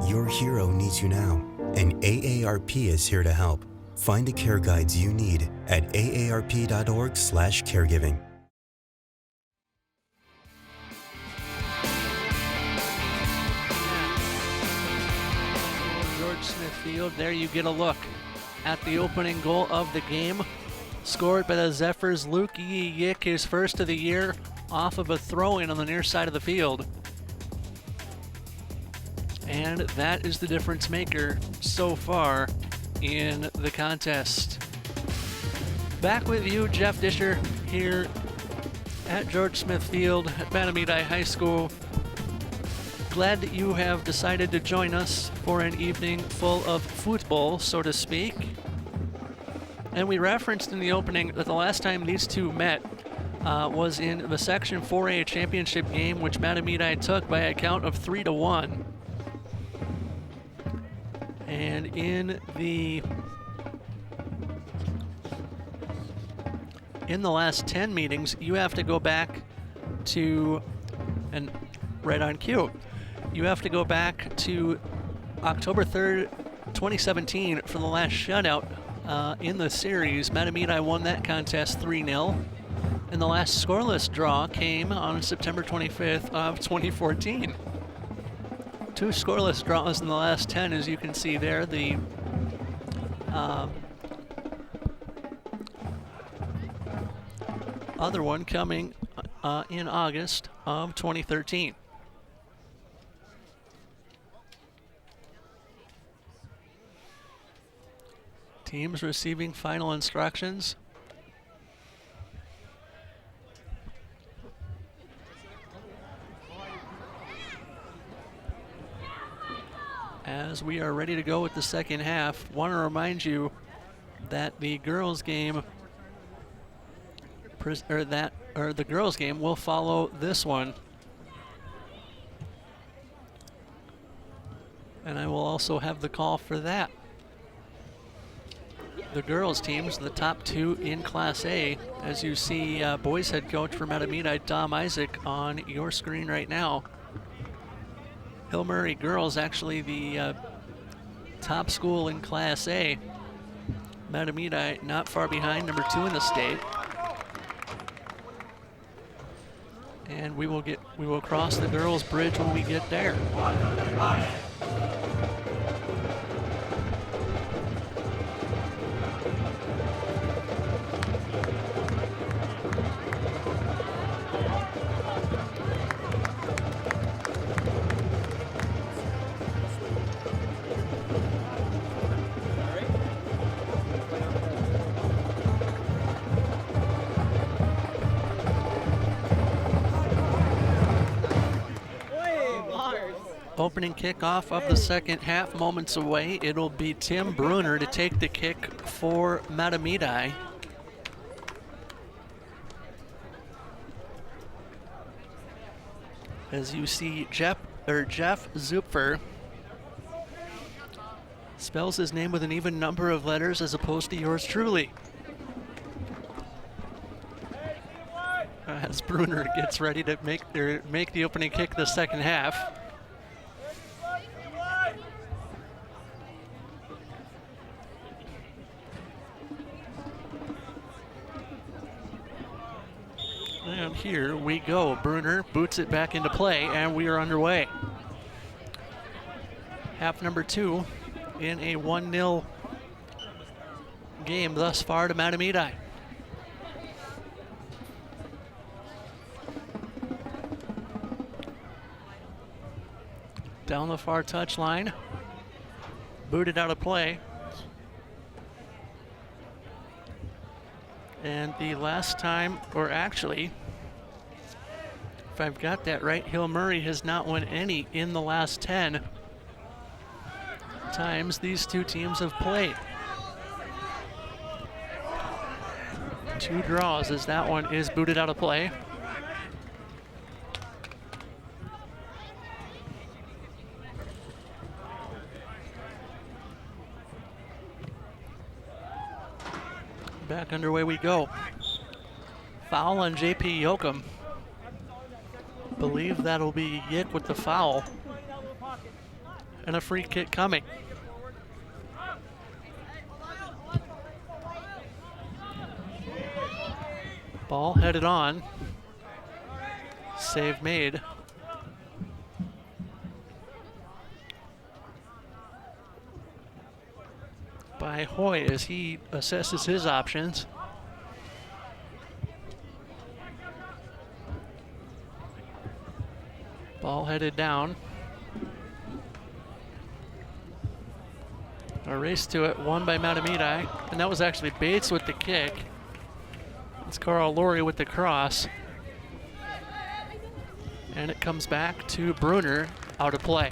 Your hero needs you now, and AARP is here to help. Find the care guides you need at aarp.org/caregiving. George Smith Field, there you get a look at the opening goal of the game. Scored by the Zephyrs, Luke Yik, his first of the year, off of a throw-in on the near side of the field. And that is the difference maker so far in the contest. Back with you, Jeff Disher, here at George Smith Field at Mahtomedi High School. Glad that you have decided to join us for an evening full of football, so to speak. And we referenced in the opening that the last time these two met was in the Section 4A championship game, which Mahtomedi took by a count of 3-1. And in the last 10 meetings, you have to go back to, and right on cue, you have to go back to October 3rd, 2017 for the last shutout in the series. Mahtomedi won that contest 3-0. And the last scoreless draw came on September 25th of 2014. 2 scoreless draws in the last 10, as you can see there. The other one coming in August of 2013. Teams receiving final instructions. As we are ready to go with the second half, want to remind you that the girls game the girls game will follow this one. And I will also have the call for that. The girls teams, the top 2 in Class A, as you see boys head coach for Mahtomedi, Tom Isaac, on your screen right now. Hill Murray girls actually the top school in Class A. Mahtomedi not far behind, number 2 in the state. And we will cross the girls' bridge when we get there. opening kickoff of the second half moments away. It'll be Tim Bruner to take the kick for Mahtomedi. As you see, Jeff Zupfer spells his name with an even number of letters as opposed to yours truly. As Bruner gets ready to make the opening kick the second half. And here we go. Bruner boots it back into play, and we are underway. Half number 2 in a 1-0 game thus far to Mahtomedi. Down the far touchline, booted out of play. And the last time, or actually, if I've got that right, Hill Murray has not won any in the last 10 times these two teams have played. 2 draws as that one is booted out of play. Back underway we go. Foul on JP Yoakum. Believe that'll be Yick with the foul. And a free kick coming. Ball headed on. Save made. By Hoy as he assesses his options. Ball headed down. A race to it, won by Mahtomedi, and that was actually Bates with the kick. It's Carl Laurie with the cross. And it comes back to Bruner, out of play.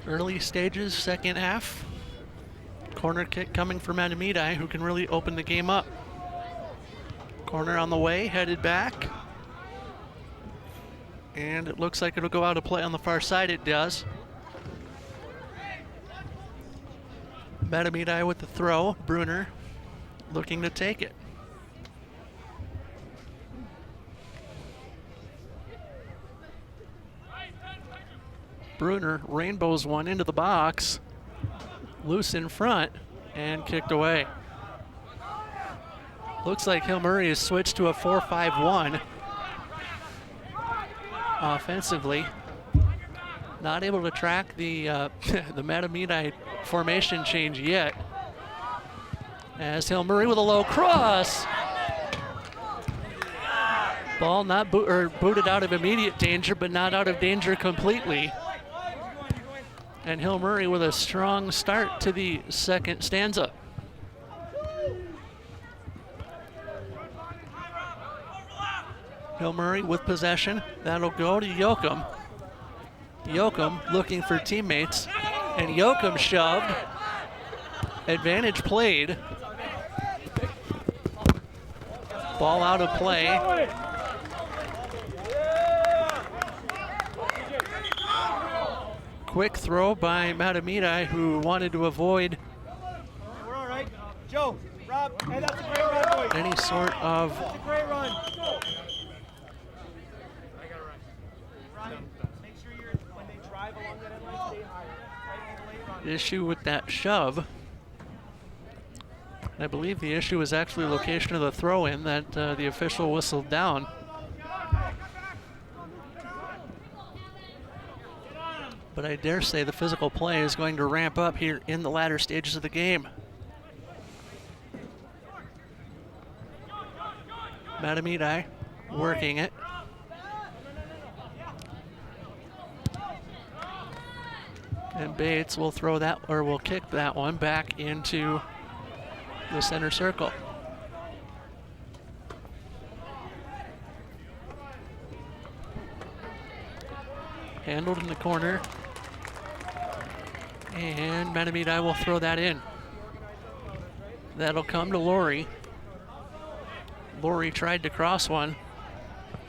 Early stages, second half. Corner kick coming for Mahtomedi, who can really open the game up. Corner on the way, headed back. And it looks like it'll go out of play on the far side, it does. Mahtomedi with the throw, Bruner looking to take it. Bruner rainbows one into the box, loose in front, and kicked away. Looks like Hill Murray has switched to a 4-5-1 offensively. Not able to track the the Mahtomedi formation change yet. As Hill Murray with a low cross. Ball not booted out of immediate danger, but not out of danger completely. And Hill Murray with a strong start to the second stanza. Hill Murray with possession. That'll go to Yoakum. Yoakum looking for teammates. And Yoakum shoved. Advantage played. Ball out of play. Quick throw by Mahtomedi, who wanted to avoid We're all right. Joe, Rob, hey, that's a great run, boys. any sort of That's a great run. Ryan, make sure when they drive along that end line, stay higher. Right, late run. issue with that shove. I believe the issue is actually location of the throw-in that the official whistled down. But I dare say the physical play is going to ramp up here in the latter stages of the game. Mahtomedi working it. And Bates will throw that, or will kick that one back into the center circle. Handled in the corner. And Mahtomedi will throw that in. That'll come to Laurie. Laurie tried to cross one.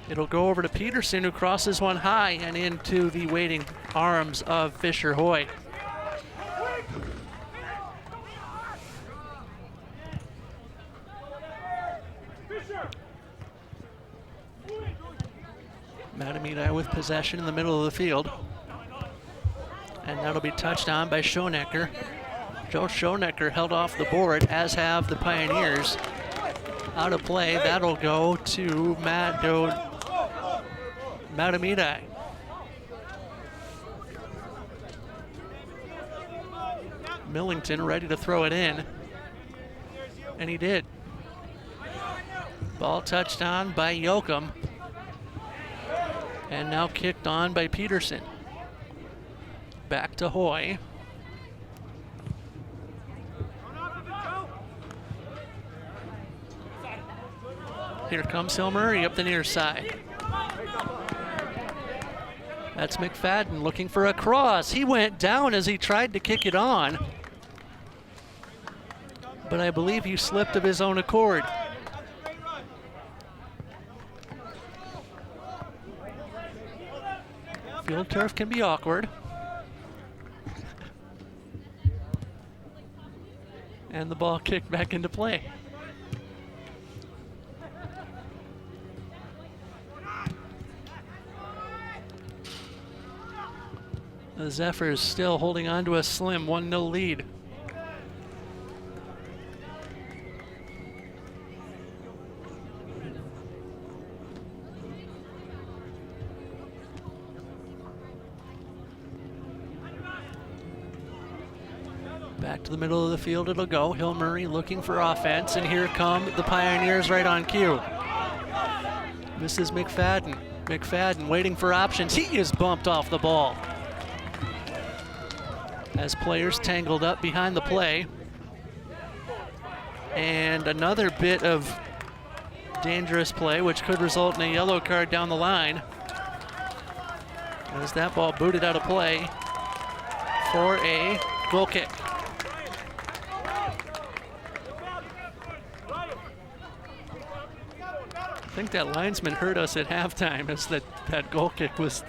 It'll go over to Peterson, who crosses one high and into the waiting arms of Fisher Hoy. Mahtomedi with possession in the middle of the field. And that'll be touched on by Schoenecker. Joe Schoenecker held off the board, as have the Pioneers. Out of play, that'll go to Mahtomedi. Millington ready to throw it in, and he did. Ball touched on by Yoakum, and now kicked on by Peterson. Back to Hoy. Here comes Hill Murray up the near side. That's McFadden looking for a cross. He went down as he tried to kick it on, but I believe he slipped of his own accord. Field turf can be awkward. And the ball kicked back into play. The Zephyrs still holding on to a slim 1-0 lead. Back to the middle of the field it'll go. Hill Murray looking for offense, and here come the Pioneers right on cue. This is McFadden. McFadden waiting for options. He is bumped off the ball as players tangled up behind the play. And another bit of dangerous play, which could result in a yellow card down the line, as that ball booted out of play for a goal kick. I think that linesman hurt us at halftime, as that goal kick was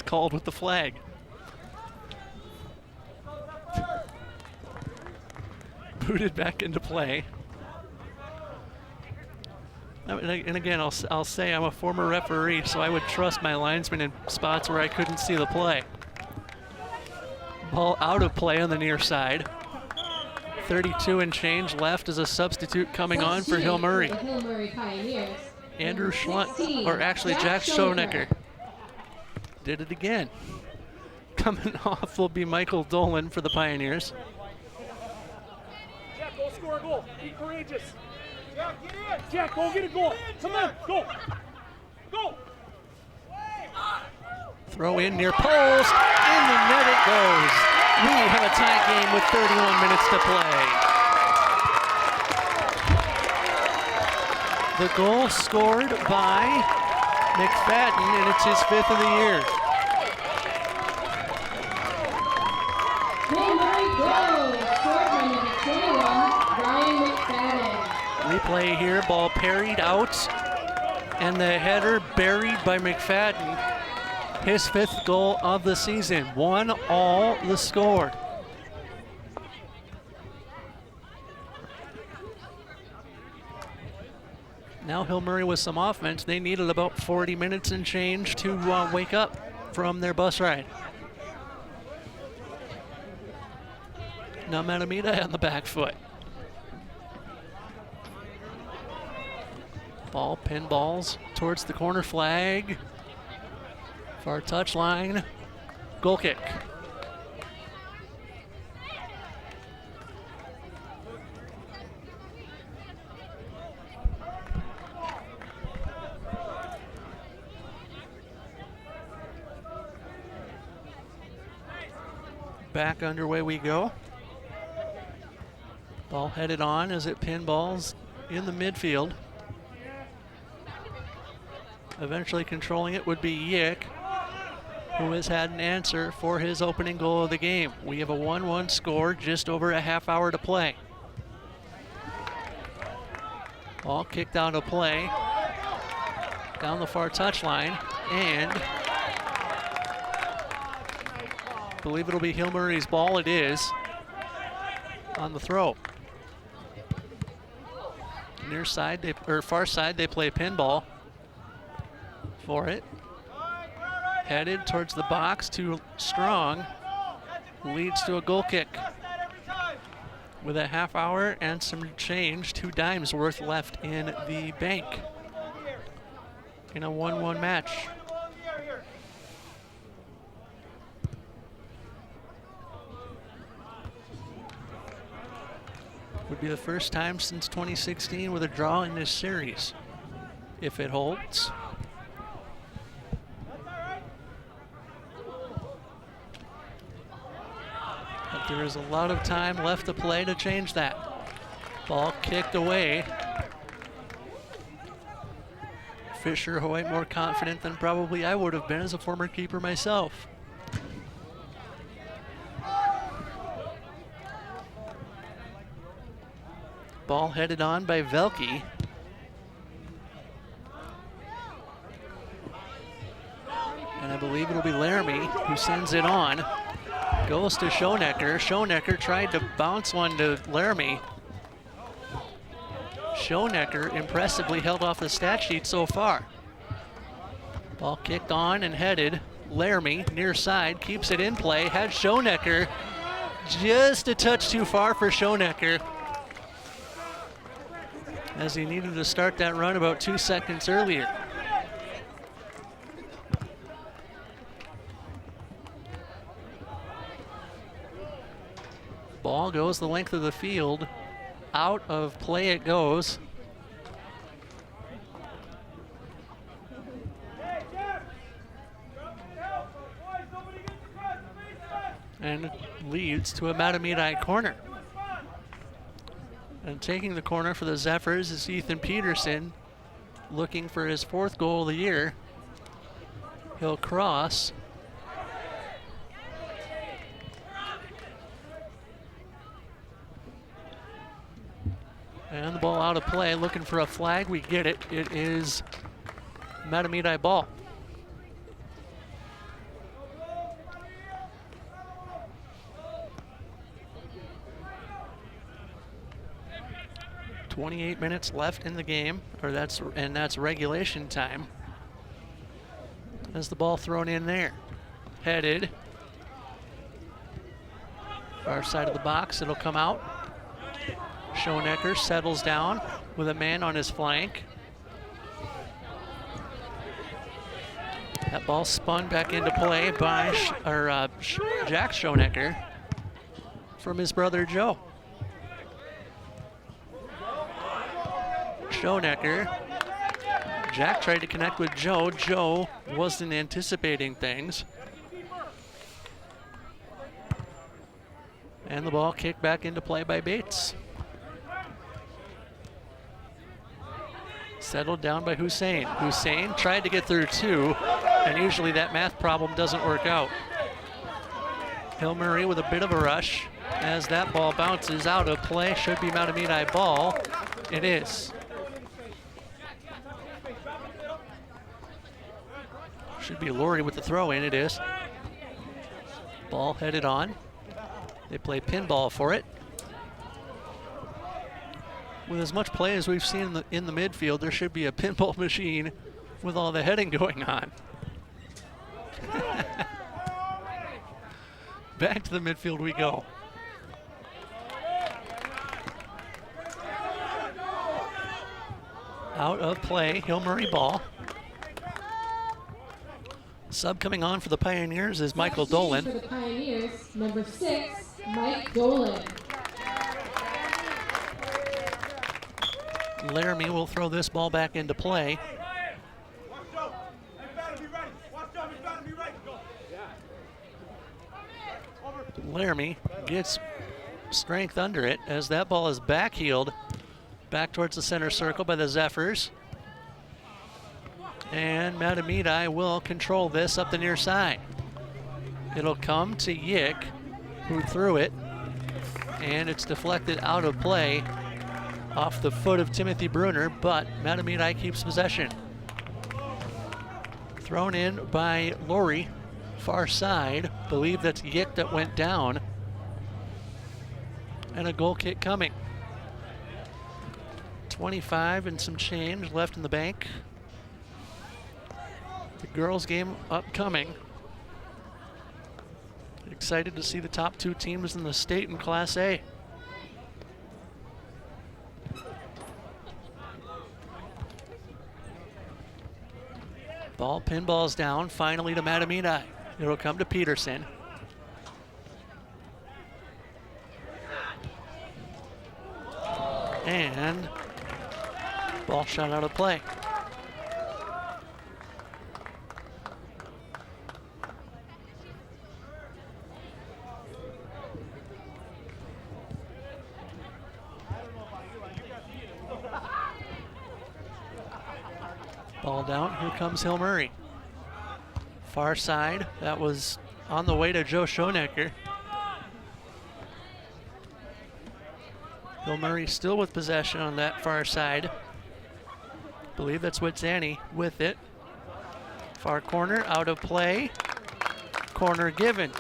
called with the flag. Booted back into play. And again, I'll say I'm a former referee, so I would trust my linesman in spots where I couldn't see the play. Ball out of play on the near side. 32 and change left as a substitute coming on for Hill Murray. Andrew Schlunt, or actually Jack Schoenecker, did it again. Coming off will be Michael Dolan for the Pioneers. Jack, go score a goal. Be courageous. Jack, get in. Jack, go get a goal. Come on, go. Go. Throw in near post. In the net it goes. We have a tie game with 31 minutes to play. The goal scored by McFadden, and it's his 5th of the year. Replay here, ball parried out, and the header buried by McFadden. His 5th goal of the season. 1-1 the score. Now Hill Murray with some offense. They needed about 40 minutes and change to wake up from their bus ride. Now Mahtomedi on the back foot. Ball pinballs towards the corner flag. Far touchline. Goal kick. Back underway we go. Ball headed on as it pinballs in the midfield. Eventually controlling it would be Yick, who has had an answer for his opening goal of the game. We have a 1-1 score, just over a half hour to play. Ball kicked out of play, down the far touchline, and I believe it'll be Hill Murray's ball. It is on the throw. Near side, far side, they play pinball for it. Headed towards the box, too strong, leads to a goal kick. With a half hour and some change, 2 dimes worth left in the bank in a 1-1 match. Would be the first time since 2016 with a draw in this series, if it holds. But there is a lot of time left to play to change that. Ball kicked away. Fisher Hoyt more confident than probably I would have been as a former keeper myself. Ball headed on by Velke. And I believe it'll be Laramie who sends it on. Goes to Schoenecker. Schoenecker tried to bounce one to Laramie. Schoenecker impressively held off the stat sheet so far. Ball kicked on and headed. Laramie near side keeps it in play. Had Schoenecker just a touch too far for Schoenecker, as he needed to start that run about 2 seconds earlier. Ball goes the length of the field. Out of play it goes. And leads to a Mahtomedi corner. And taking the corner for the Zephyrs is Ethan Peterson, looking for his 4th goal of the year. He'll cross. And the ball out of play, looking for a flag. We get it. It is Mahtomedi ball. .28 minutes left in the game, that's regulation time. As the ball thrown in there. Headed. Far side of the box, it'll come out. Schoenecker settles down with a man on his flank. That ball spun back into play by Jack Schoenecker from his brother Joe. Schoenecker. Jack tried to connect with Joe. Joe wasn't anticipating things. And the ball kicked back into play by Bates. Settled down by Hussein. Hussein tried to get through 2, and usually that math problem doesn't work out. Hill Murray with a bit of a rush as that ball bounces out of play. Should be Mahtomedi ball. It is. Should be Laurie with the throw in. It is. Ball headed on. They play pinball for it. With as much play as we've seen in the midfield, there should be a pinball machine with all the heading going on. Back to the midfield we go. Out of play, Hill Murray ball. Sub coming on for the Pioneers is Michael Dolan. For the Pioneers, number 6, Mike Dolan. Laramie will throw this ball back into play. Laramie gets strength under it as that ball is backheeled back towards the center circle by the Zephyrs. And Mahtomedi will control this up the near side. It'll come to Yick, who threw it, and it's deflected out of play off the foot of Timothy Bruner, but Mahtomedi keeps possession. Thrown in by Laurie, far side. Believe that's Yick that went down. And a goal kick coming. 25 and some change left in the bank. The girls' game upcoming. Excited to see the top two teams in the state in Class A. Ball pinballs down, finally to Mahtomedi. It'll come to Peterson. And ball shot out of play. Ball down, here comes Hill Murray. Far side, that was on the way to Joe Schoenecker. Hill Murray still with possession on that far side. Believe that's Witzani with it. Far corner, out of play. Corner given.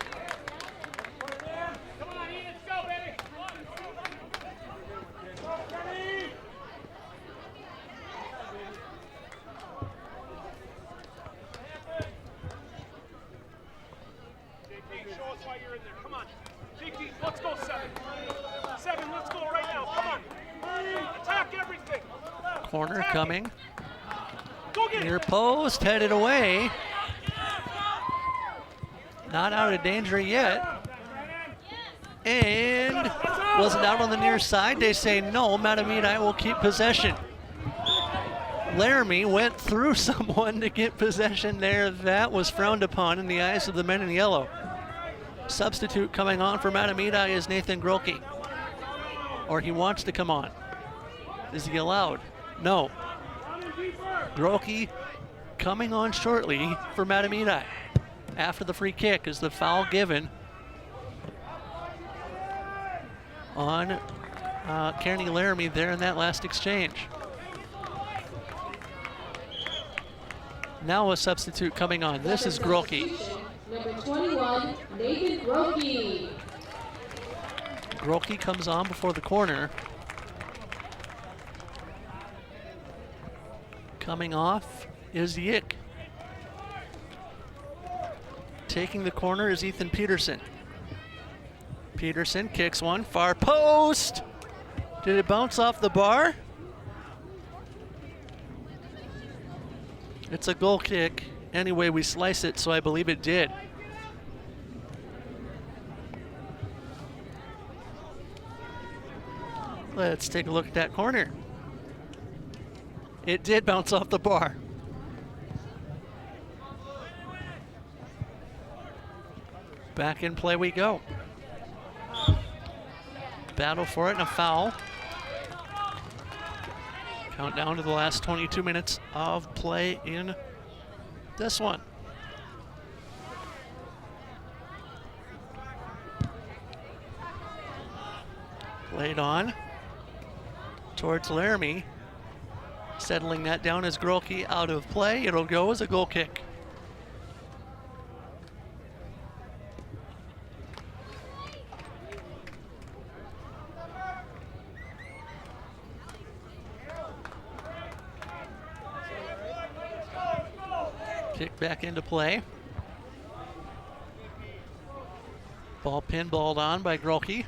Let's go, 7. 7, let's go right now. Come on. Attack everything. Corner Attack coming. Go get Near it. post, headed away. Not out of danger yet. And wasn't out on the near side. They say no, Mahtomedi will keep possession. Laramie went through someone to get possession there. That was frowned upon in the eyes of the men in yellow. Substitute coming on for Mahtomedi is Nathan Grolke. Or he wants to come on. Is he allowed? No. Grolke coming on shortly for Mahtomedi. After the free kick is the foul given on Kearney Laramie there in that last exchange. Now a substitute coming on. This is Grolke. Number 21, Nathan Grolke. Grolke comes on before the corner. Coming off is Yick. Taking the corner is Ethan Peterson. Peterson kicks one, far post. Did it bounce off the bar? It's a goal kick. Any way we slice it, so I believe it did. Let's take a look at that corner. It did bounce off the bar. Back in play we go. Battle for it and a foul. Count down to the last 22 minutes of play in this one. Played on towards Laramie. Settling that down as Grolke out of play. It'll go as a goal kick. Kick back into play. Ball pinballed on by Grolke.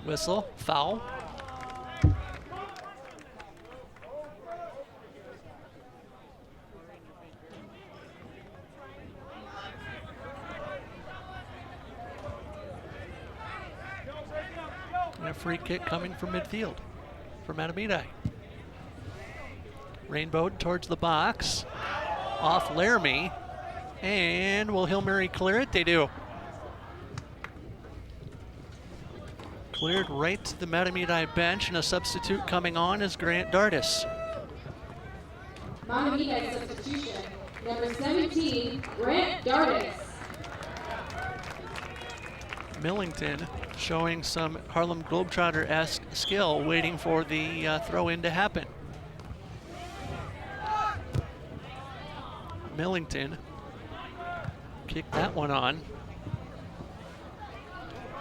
Whistle, foul. And a free kick coming from midfield for Mahtomedi. Rainbow towards the box. Off Laramie. And will Hill Murray clear it? They do. Cleared right to the Mahtomedi bench, and a substitute coming on is Grant Dardis. Mahtomedi substitution, number 17, Grant Dardis. Millington showing some Harlem Globetrotter-esque skill, waiting for the throw-in to happen. Millington kicked that one on.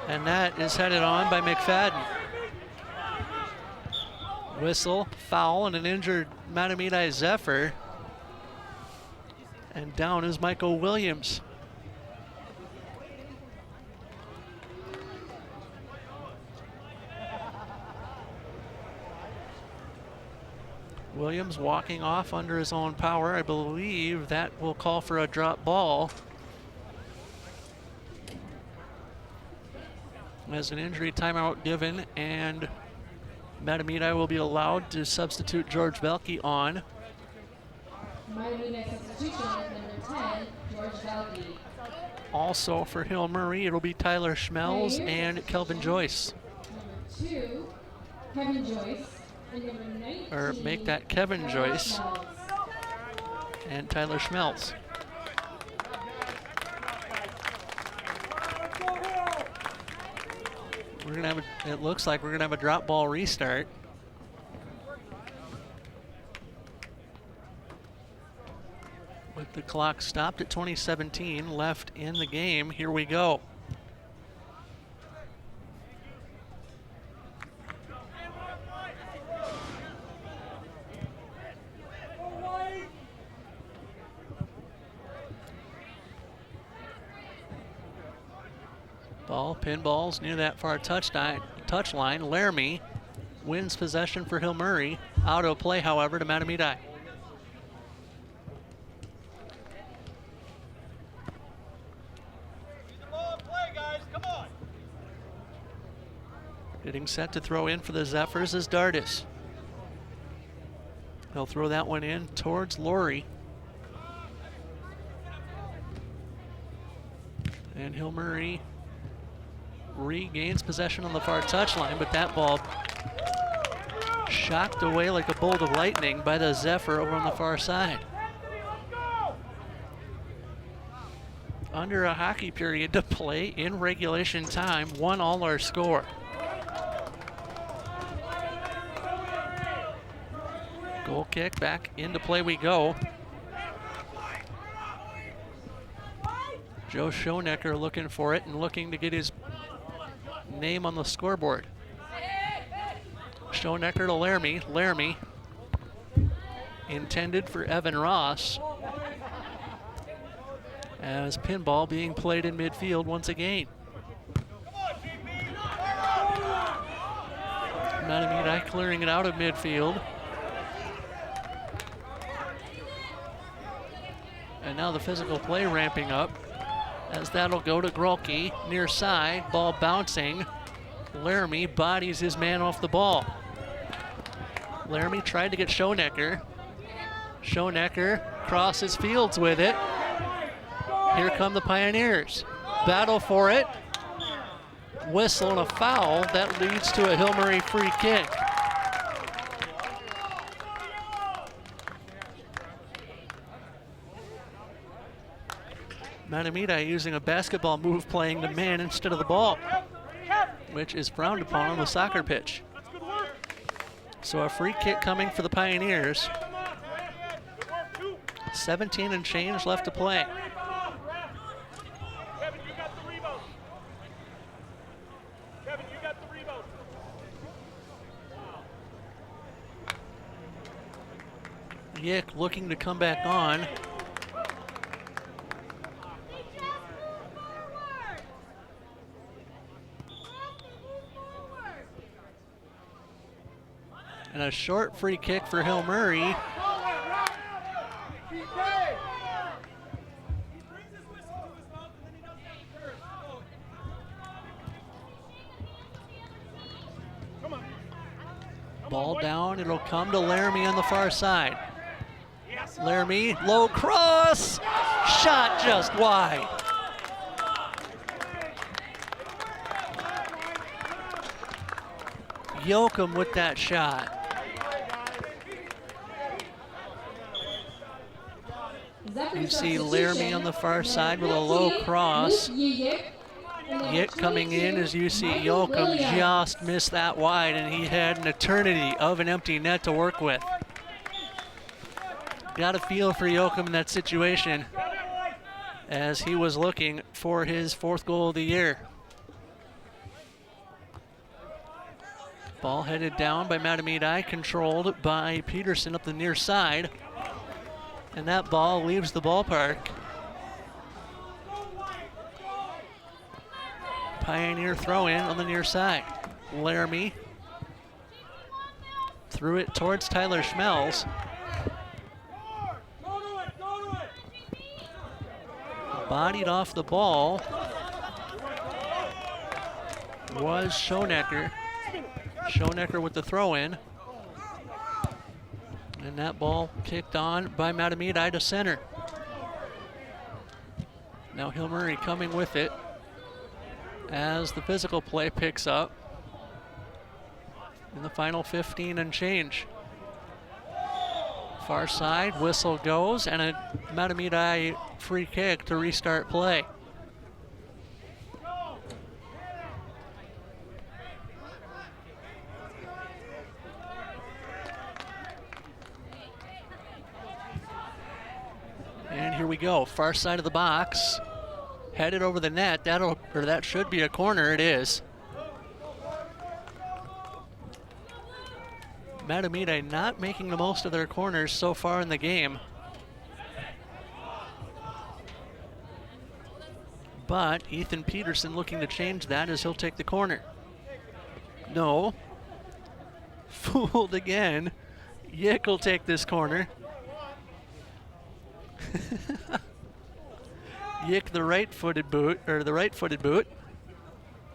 And that is headed on by McFadden. Whistle, foul, and an injured Mahtomedi Zephyr. And down is Michael Williams. Williams walking off under his own power. I believe that will call for a drop ball. As an injury timeout given, and Mahtomedi will be allowed to substitute George Velke on. Mahtomedi substitution, number 10, George Velke. Also for Hill Murray, it'll be Tyler Schmelz and Kelvin Joyce. Number 2, Kevin Joyce. And number 19, Or make that Kevin Joyce Schmelz. and Tyler Schmelz. We're gonna have it looks like we're gonna have a drop ball restart. With the clock stopped at 20:17 left in the game, here we go. Ball, pinballs near that far touch line. Laramie wins possession for Hill Murray. Out of play, however, to Mahtomedi. Getting set to throw in for the Zephyrs is Dardis. He'll throw that one in towards Laurie. And Hill Murray regains possession on the far touchline, but that ball shocked away like a bolt of lightning by the Zephyr over on the far side. Under a hockey period to play in regulation time, 1-1 our score. Goal kick, back into play we go. Joe Schoenecker looking for it and looking to get his name on the scoreboard. Schoenecker to Laramie. Laramie intended for Evan Ross. As pinball being played in midfield once again. Mahtomedi clearing it out of midfield. And now the physical play ramping up. As that'll go to Grolke, near side, ball bouncing. Laramie bodies his man off the ball. Laramie tried to get Schoenecker. Schoenecker crosses fields with it. Here come the Pioneers. Battle for it. Whistle and a foul. That leads to a Hill Murray free kick. Mahtomedi using a basketball move, playing the man instead of the ball, which is frowned upon on the soccer pitch. So a free kick coming for the Pioneers. 17 and change left to play. Kevin, you got the rebound. Kevin, you got the rebound. Yick looking to come back on. And a short free kick for Hill Murray. Ball down, it'll come to Laramie on the far side. Laramie, low cross, shot just wide. Yoakum with that shot. You see Laramie on the far side with a low cross. Yit coming in as you see Yoakum just missed that wide, and he had an eternity of an empty net to work with. Got a feel for Yoakum in that situation as he was looking for his 4th goal of the year. Ball headed down by Mahtomedi, controlled by Peterson up the near side. And that ball leaves the ballpark. Pioneer throw in on the near side. Laramie threw it towards Tyler Schmelz. Bodied off the ball was Schoenecker. Schoenecker with the throw in. And that ball kicked on by Mahtomedi to center. Now Hill Murray coming with it as the physical play picks up in the final 15 and change. Far side, whistle goes, and a Mahtomedi free kick to restart play. And here we go, far side of the box, headed over the net. That should be a corner. It is. Mahtomedi not making the most of their corners so far in the game. But Ethan Peterson looking to change that as he'll take the corner. No. Fooled again. Yick will take this corner. Yick the right-footed boot, or the right-footed boot.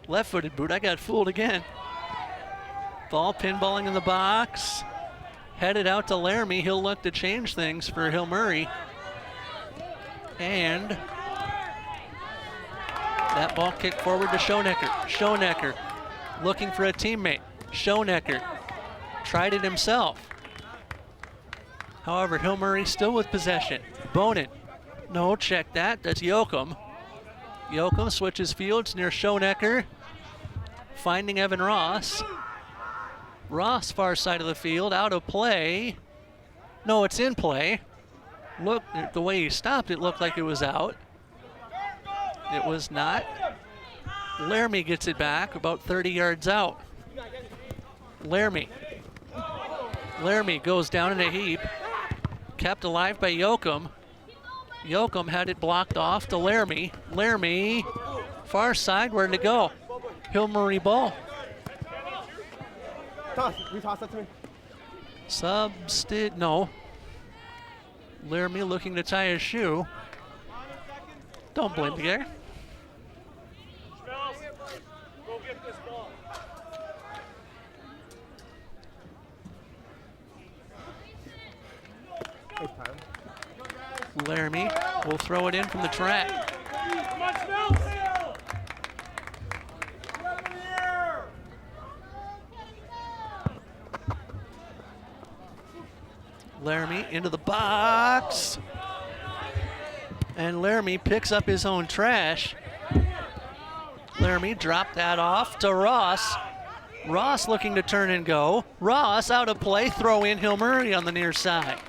Left-footed boot, I got fooled again. Ball pinballing in the box. Headed out to Laramie. He'll look to change things for Hill Murray. And that ball kicked forward to Schoenecker. Schoenecker looking for a teammate. Schoenecker tried it himself. However, Hill Murray still with possession. Bonin. No, check that. That's Yoakum. Yoakum switches fields near Schoenecker. Finding Evan Ross. Ross far side of the field, out of play. No, it's in play. Look, the way he stopped, it looked like it was out. It was not. Laramie gets it back about 30 yards out. Laramie. Laramie goes down in a heap. Kept alive by Yoakum. Yoakum had it blocked off to Laramie. Laramie, far side, where to go? Hill Murray ball. No. Laramie looking to tie his shoe. Don't blame the guy. Go get this ball. Laramie will throw it in from the track. Come on, Smells! Up in the air! Laramie into the box. And Laramie picks up his own trash. Laramie dropped that off to Ross. Ross looking to turn and go. Ross out of play, throw in Hill Murray on the near side.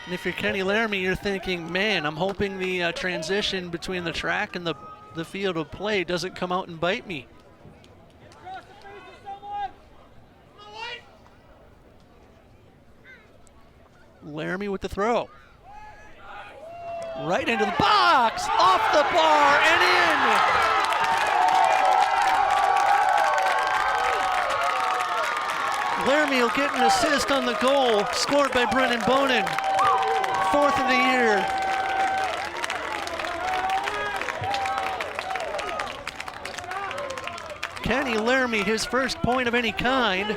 And if you're Kenny Laramie, you're thinking, man, I'm hoping the transition between the track and the field of play doesn't come out and bite me. Across the face of someone! Laramie with the throw. Right into the box, off the bar and in. Laramie will get an assist on the goal, scored by Brennan Bonin. 4th of the year. Kenny Laramie, his first point of any kind.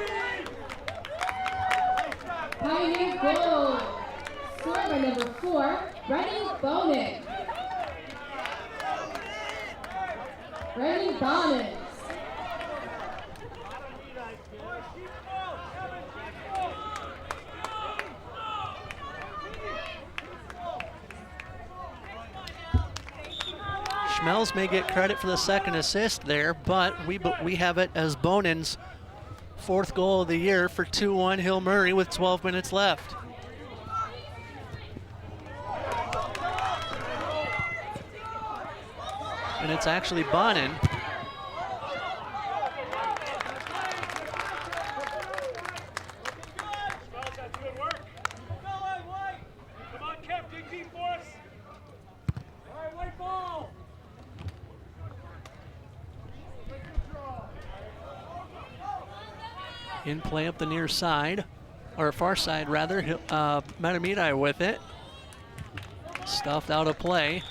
Pioneer goal. Scored by number 4, Brennan Bonin. Brennan Bonin. Schmelz may get credit for the second assist there, but we have it as Bonin's 4th goal of the year for 2-1 Hill Murray with 12 minutes left. And it's actually Bonin. Good work. Come on, Captain, deep for us. All right, white ball. In play up the near side, or far side rather. Mahtomedi with it. Stuffed out of play.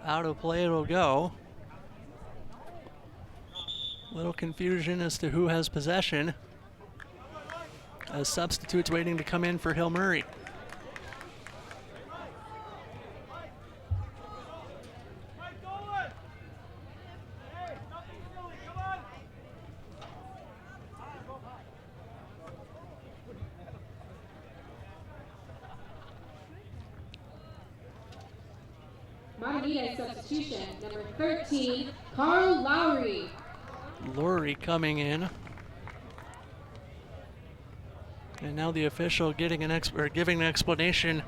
Out of play it'll go. Little confusion as to who has possession, as substitutes waiting to come in for Hill Murray. Mahtomedi substitution, number 13, Carl Lowry. Lowry coming in. And now the official giving an explanation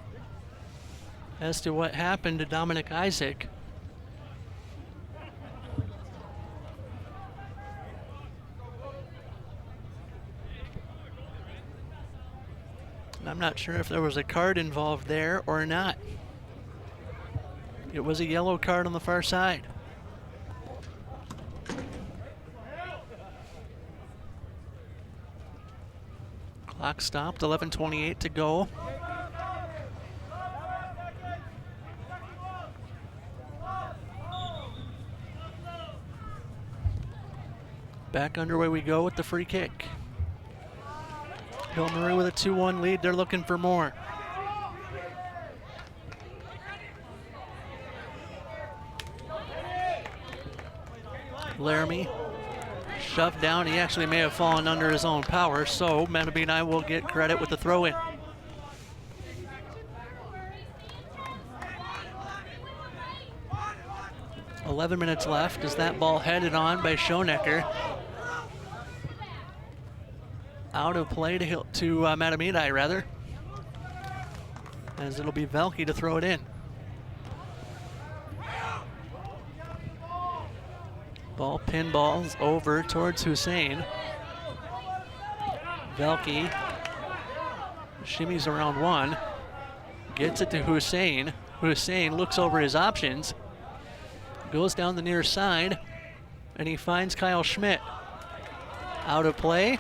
as to what happened to Dominic Isaac. And I'm not sure if there was a card involved there or not. It was a yellow card on the far side. Clock stopped, 11:28 to go. Back underway we go with the free kick. Hill Murray with a 2-1 lead, they're looking for more. Laramie shoved down. He actually may have fallen under his own power, so Mahtomedi will get credit with the throw-in. "11 minutes left as that ball headed on by Schoenecker. Out of play to Mahtomedi rather, as it'll be Velke to throw it in. Ball pinballs over towards Hussein. Velke shimmies around one, gets it to Hussein. Hussein looks over his options, goes down the near side, and he finds Kyle Schmidt. Out of play.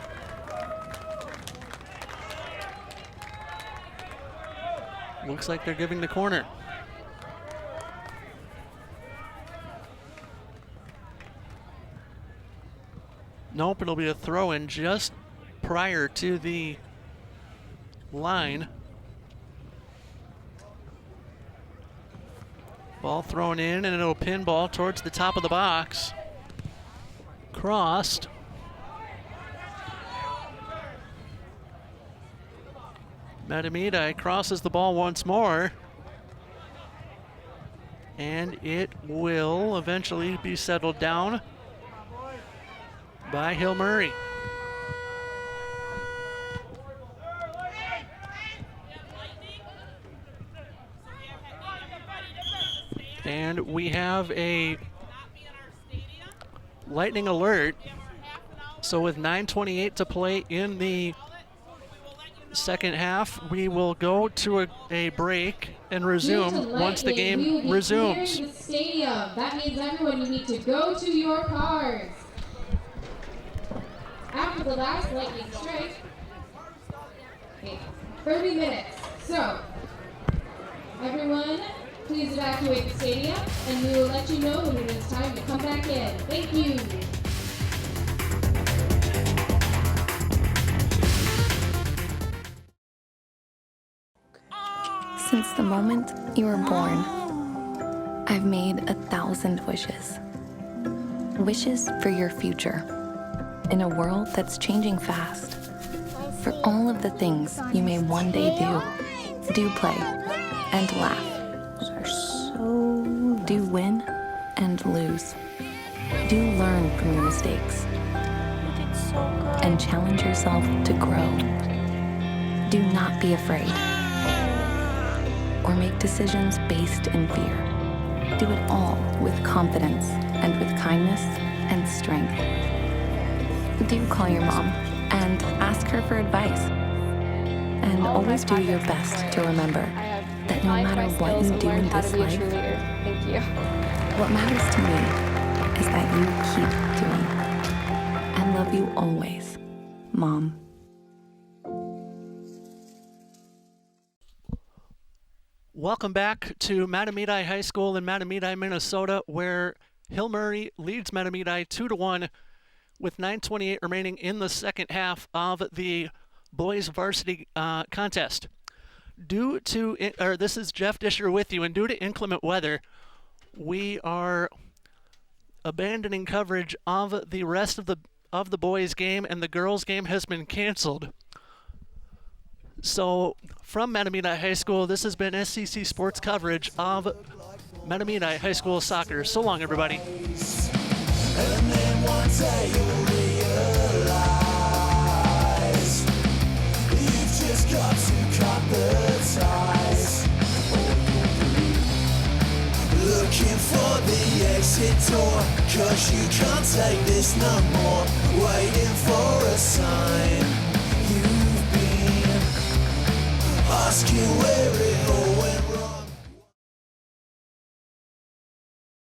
Looks like they're giving the corner. Nope, it'll be a throw-in just prior to the line. Ball thrown in, and it'll pinball towards the top of the box. Crossed. Mahtomedi crosses the ball once more, and it will eventually be settled down by Hill Murray. And we have a lightning alert. So with 9:28 to play in the second half, we will go to a break and resume once the game resumes. The stadium. That means everyone, you need to go to your cars. After the last lightning strike, 30 minutes. So, everyone, please evacuate the stadium, and we will let you know when it is time to come back in. Thank you. Since the moment you were born, I've made 1,000 wishes. Wishes for your future, in a world that's changing fast. For all of the things you may one day do play and laugh. Do win and lose. Do learn from your mistakes. And challenge yourself to grow. Do not be afraid. Or make decisions based in fear. Do it all with confidence and with kindness and strength. Do call your mom and ask her for advice. And always do your best to remember that no matter what you do in this life, Thank you. what matters to me is that you keep doing. And love you always, Mom. Welcome back to Mahtomedi High School in Mahtomedi, Minnesota, where Hill Murray leads Mahtomedi 2-1 with 9:28 remaining in the second half of the boys varsity contest. This is Jeff Disher with you, and due to inclement weather, we are abandoning coverage of the rest of the boys game, and the girls game has been canceled. So from Mahtomedi High School, this has been SCC Sports coverage of Mahtomedi High School soccer. So long, everybody. And then one day you'll realize you've just got to cut the ties. Looking for the exit door, 'cause you can't take this no more. Waiting for a sign. You've been asking where it all